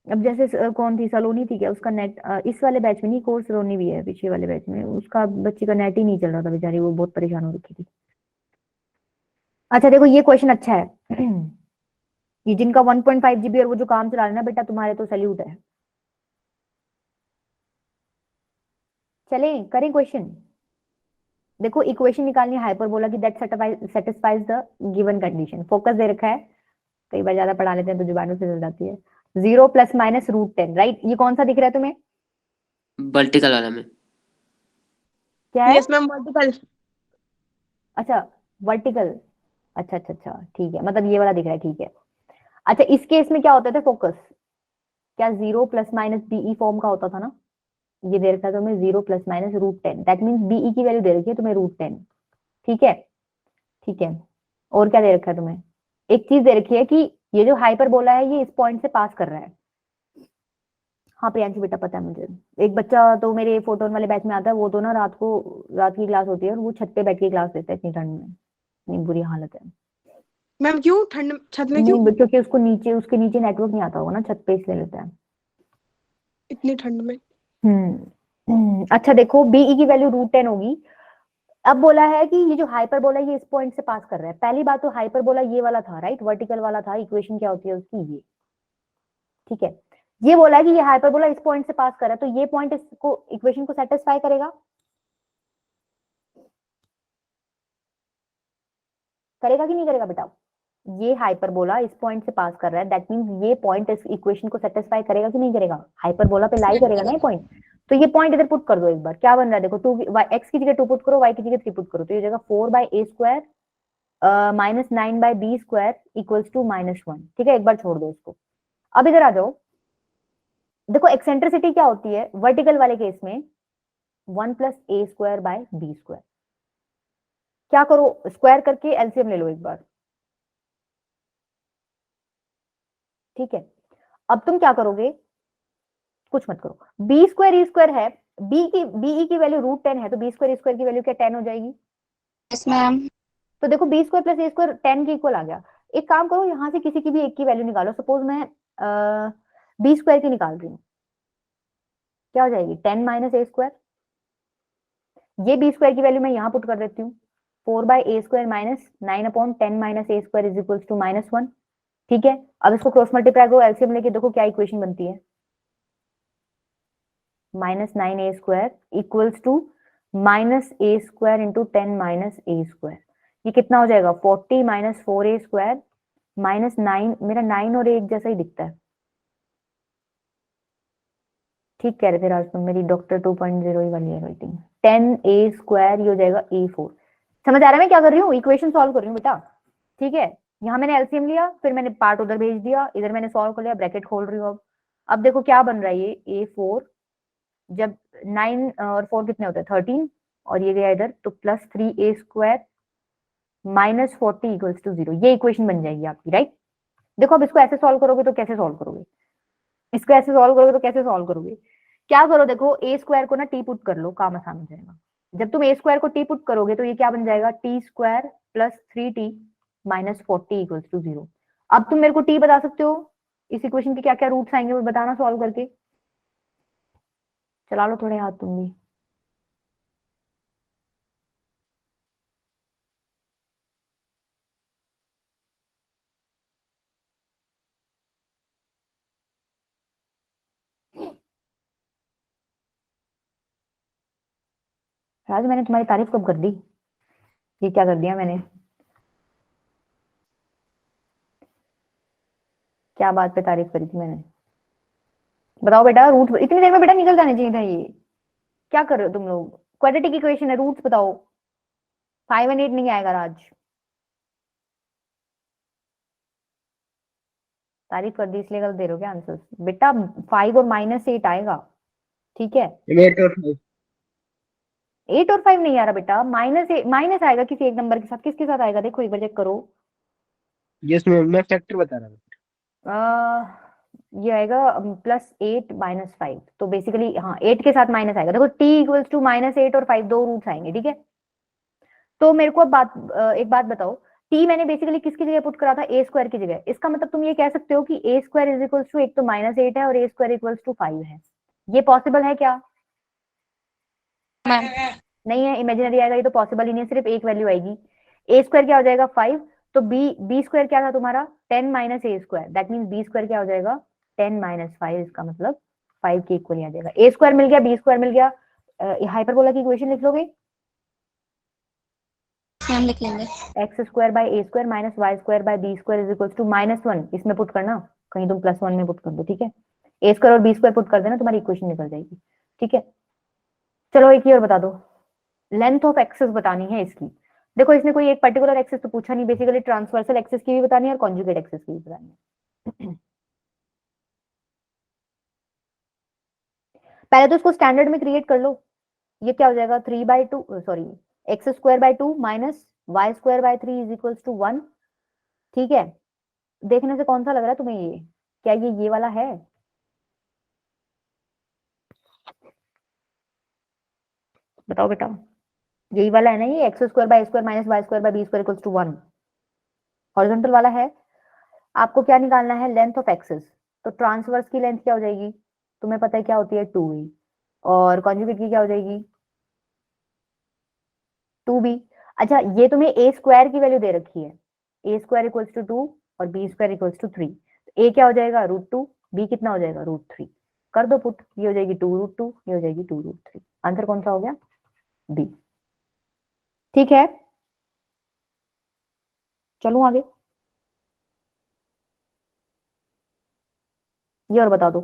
अब जैसे कौन थी, सलोनी थी क्या, उसका नेट इस वाले बैच में नहीं, कोर्स सलोनी भी है पीछे वाले बैच में, उसका बच्चे का नेट ही नहीं चल रहा था बेचारी, वो बहुत परेशान हो रखी थी। अच्छा देखो ये क्वेश्चन अच्छा है ये जिनका 1.5 GB और वो जो काम चला रहे हैं ना बेटा, तुम्हारे तो सैल्यूट है। चले करें क्वेश्चन। देखो इक्वेशन निकालनी है हाइपरबोला की, that satisfies the given condition. Focus दे रखा है, कई बार ज्यादा पढ़ा लेते हैं तो जुबानों से चल जाती है। 0 ± √10, राइट। ये कौन सा दिख रहा है तुम्हें, वर्टिकल वाला में। क्या है? Yes ma'am vertical. अच्छा वर्टिकल, अच्छा अच्छा अच्छा ठीक है, मतलब ये वाला दिख रहा है, ठीक है। अच्छा इस केस में क्या होता था फोकस, क्या 0 ± BE फॉर्म का होता था ना, ये दे रखा है तुम्हें 0 ± √10, दैट मीन्स BE की वैल्यू दे रखी है तुम्हें √10, ठीक है, ठीक है। और क्या दे रखा है तुम्हें, एक चीज दे रखी है कि ये जो हाइपरबोला है ये इस पॉइंट से पास कर रहा है। हाँ प्रियांशु बेटा पता है मुझे, एक बच्चा तो मेरे फोटोन वाले बैच में आता है, वो तो ना रात की क्लास होती है और वो छत पे बैठ के क्लास लेता है इतनी ठंड में, इतनी बुरी हालत है। मैम क्यों, ठंड छत में क्यों, नहीं क्योंकि उसके नीचे नेटवर्क नहीं आता होगा ना, छत पे इसलिए लेता है। इतनी ठंड में? अच्छा देखो बीई की वैल्यू √10 होगी। अब बोला है कि ये जो हाइपरबोला ये इस पॉइंट से पास कर रहा है। पहली बात तो हाइपरबोला ये वाला था, राइट, वर्टिकल वाला था। इक्वेशन क्या होती है उसकी, ये, ठीक है। ये बोला है कि ये हाइपरबोला इस पॉइंट से पास कर रहा है, तो ये पॉइंट इसको इक्वेशन को सेटिस्फाई करेगा, करेगा कि नहीं करेगा बेटा? ये हाइपरबोला इस पॉइंट से पास कर रहा है, दैट मींस ये पॉइंट इस इक्वेशन को सेटिस्फाई करेगा कि नहीं करेगा? हाइपरबोला पे लाई करेगा ना ये पॉइंट। तो ये पॉइंट इधर पुट कर दो एक बार, क्या बन रहा है देखो, 2 x की जगह 2 पुट करो, y की जगह 3 पुट करो, तो ये जगह 4/a² -9/b² इक्वल्स टू -1, ठीक है। एक बार छोड़ दो इसको, अब इधर आ जाओ। देखो एक्सेंट्रिसिटी क्या होती है वर्टिकल वाले केस में, 1 plus a square by b square. क्या करो, स्क्वायर करके एलसीएम ले लो एक बार, ठीक है। अब तुम क्या करोगे, कुछ मत करो, बी स्क्वायर ई स्क्वायर है, बीई की वैल्यू √10 है, तो बी स्क्वायर ई स्क्वायर की वैल्यू क्या 10 हो जाएगी। Yes, ma'am. तो देखो B square plus a square 10 के इक्वल आ गया। एक काम करो, यहाँ से किसी की भी एक की वैल्यू निकालो, सपोज मैं बी स्क्वायर की निकाल रही हूँ, क्या हो जाएगी 10 माइनस ए स्क्वायर। ये बी स्क्वायर की वैल्यू मैं यहाँ पुट कर देती हूँ, 4/a square minus 9/10 minus a square is equal to -1, ठीक है। अब इसको क्रॉस मल्टीप्लाई करो, एलसीएम लेके देखो क्या इक्वेशन बनती है, -9a square equals to -a square into 10 minus a square. ये कितना हो जाएगा 40 माइनस 4a स्क्वायर -9, मेरा 9 और 1 जैसा ही दिखता है, ठीक कह रहे थे राज तुम, मेरी डॉक्टर 2.0 ही वाली है राइटिंग। 10a स्क्वायर ये हो जाएगा a4। समझ आ रहा है मैं क्या कर रही हूँ, इक्वेशन सॉल्व कर रही हूँ बेटा, ठीक है। यहाँ मैंने एलसीएम लिया, फिर मैंने पार्ट उधर भेज दिया, इधर मैंने सॉल्व कर लिया, ब्रैकेट खोल रही हूँ। अब देखो क्या बन रहा है, ये a4, जब 9 और 4 कितने होते हैं 13, और ये गया इधर, तो plus 3a square minus 40 equals to 0, ये इक्वेशन बन जाएगी आपकी, राइट। देखो अब इसको ऐसे सॉल्व करोगे तो कैसे सॉल्व करोगे, इसको ऐसे सॉल्व करोगे तो कैसे सॉल्व करोगे, क्या करो देखो, ए स्क्वायर को ना टी पुट कर लो, काम आसान हो जाएगा। जब तुम ए स्क्वायर को टी पुट करोगे तो ये क्या बन जाएगा, t square plus 3t minus 40 equals to 0। अब तुम मेरे को टी बता सकते हो, इस इक्वेशन के क्या क्या रूट्स आएंगे वो बताना सॉल्व करके, चला लो थोड़े हाथ तुम भी। राज मैंने तुम्हारी तारीफ कब कर दी, ये क्या कर दिया मैंने, क्या बात पे तारीफ करी थी मैंने, बताओ बेटा। रूट इतनी देर में बेटा निकल जाने चाहिए था, ये क्या कर रहे हो तुम लोग, क्वाड्रेटिक इक्वेशन है, रूट्स बताओ। 5 और 8 नहीं आएगा राज, तारीफ कर दी इसलिए गलत दे रहे हो क्या आंसर बेटा। 5 और -8 आएगा, ठीक है। 8 और 5 नहीं आ रहा बेटा, माइनस आएगा किसी एक नंबर के साथ, किसके साथ आएगा देखो एक बार चेक करो। यस मैम, मैं फैक्टर बता रहा था। ये आएगा +8 -5, तो बेसिकली हाँ 8 के साथ माइनस आएगा। देखो t इक्वल्स टू -8 और 5 दो रूट्स आएंगे, ठीक है। तो मेरे को अब एक बात बताओ, t मैंने बेसिकली किसकी जगह पुट करा था, a स्क्वायर की जगह। इसका मतलब तुम ये कह सकते हो कि a square is equals to, एक तो -8 है और a स्क्वायर इक्वल्स टू 5 है, ये पॉसिबल है क्या, Ma'am. नहीं है, इमेजिनरी आएगा, ये तो पॉसिबल ही नहीं है, सिर्फ एक वैल्यू आएगी। a स्क्वायर क्या हो जाएगा 5, तो b स्क्वायर क्या था तुम्हारा 10 minus a square, that means b square क्या हो जाएगा 10 माइनस 5, इसका मतलब 5 के इक्वल आ जाएगा। a स्क्वायर मिल गया, b स्क्वायर मिल गया, हाइपरबोला की इक्वेशन लिख लोगे, मैम लिख लेंगे। x square by a square minus y square by b square is equal to -1, इसमें पुट करना, कहीं तुम +1 में पुट कर दो, ठीक है। a स्क्वायर और b स्क्वायर पुट कर देना, तुम्हारी इक्वेशन निकल जाएगी, ठीक है। चलो एक ही और बता दो, लेंथ ऑफ एक्सिस बतानी है इसकी। देखो इसने कोई एक पर्टिकुलर एक्सिस तो पूछा नहीं, बेसिकली ट्रांसवर्सल एक्सिस की भी बतानी है और कॉन्जुगेट एक्सिस की भी बतानी है। पहले तो इसको स्टैंडर्ड में क्रिएट कर लो, ये क्या हो जाएगा 3/2 sorry x square by 2 minus y square by 3 is equals to 1, ठीक है। देखने से कौन सा लग रहा है तुम्हें, ये क्या ये वाला है, बताओ बेटा, यही वाला है ना, ये x square by square minus y square by b square equals to 1, horizontal वाला है। आपको क्या निकालना है, लेंथ ऑफ एक्सिस, तो ट्रांसवर्स की लेंथ क्या हो जाएगी, तुम्हें पता है क्या होती है 2e, और कॉन्जुगेट की क्या हो जाएगी 2b। अच्छा ये तुम्हें a स्क्वायर की वैल्यू दे रखी है, a स्क्वायर इक्वल्स टू 2 और b square equals to 3, a क्या हो जाएगा √2, b कितना हो जाएगा √3, कर दो पुट, ये हो जाएगी 2√2, ये हो जाएगी 2√3, आंसर कौन सा हो गया b, ठीक है। चलूं आगे, ये और बता दो,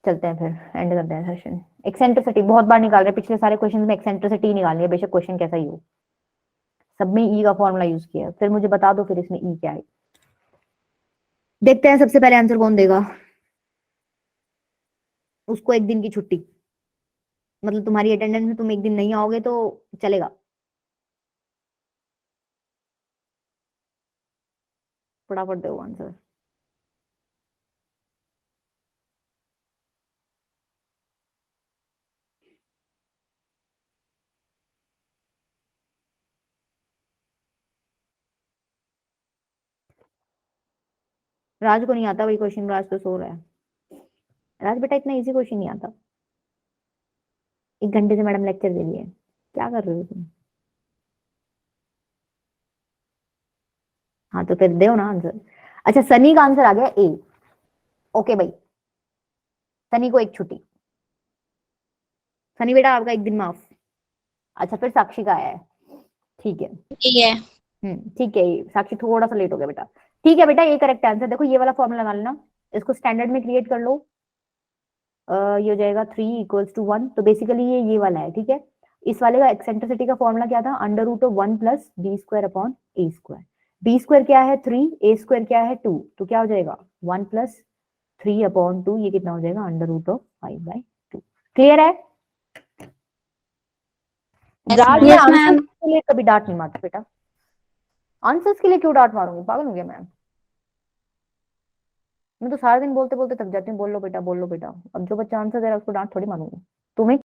चलते हैं फिर एंड करते हैं सेशन। एक्सेंट्रिसिटी बहुत बार निकाल रहे हैं, पिछले सारे क्वेश्चन में एक्सेंट्रिसिटी निकालनी है, बेशक क्वेश्चन कैसा ही हो, सब में ई का फॉर्मूला यूज किया है। फिर मुझे बता दो फिर इसमें ई क्या है, देखते हैं सबसे पहले आंसर कौन देगा, उसको एक दिन की छुट्टी, मतलब तुम्हारी अटेंडेंस में तुम एक दिन नहीं आओगे तो चलेगा? फटाफट दो आंसर। राज को नहीं आता वही क्वेश्चन, राज तो सो रहा है। राज बेटा इतना इजी क्वेश्चन नहीं आता। 1 घंटे से मैडम लेक्चर दे रही है, क्या कर रहे हो तुम? हाँ तो फिर दो ना आंसर। अच्छा सनी का आंसर आ गया ए। ओके भाई, सनी को एक छुट्टी। सनी बेटा आपका एक दिन माफ। अच्छा फिर साक्षी का आया है, ठीक है। ठीक है। ठीक है, साक्षी थोड़ा सा लेट हो गया बेटा। ठीक है बेटा, ये करेक्ट आंसर। देखो ये वाला फॉर्मूला लगा लेना, इसको स्टैंडर्ड में क्रिएट कर लो। ये हो जाएगा 3 = 1। तो बेसिकली ये वाला है, ठीक है। इस वाले का एक्सेंट्रिसिटी का फॉर्मूला क्या था? √1 + b² b² क्या है? 3, a² क्या है? 2। तो क्या हो जाएगा? 1 + 3/2। ये कितना हो जाएगा? √5/2। क्लियर है? Yes, राज ma'am. में Yes, आंसर ma'am. के लिए कभी डांट नहीं मारता बेटा। आंसर्स के लिए क्यों डांट मारूंगी? पागल हो गया मैं तो सारा दिन बोलते बोलते थक जाती हूँ। बोल लो बेटा, बोल लो बेटा। अब जो बच्चा आंसर दे रहा है उसको डांट थोड़ी मारूंगी। तुम्हें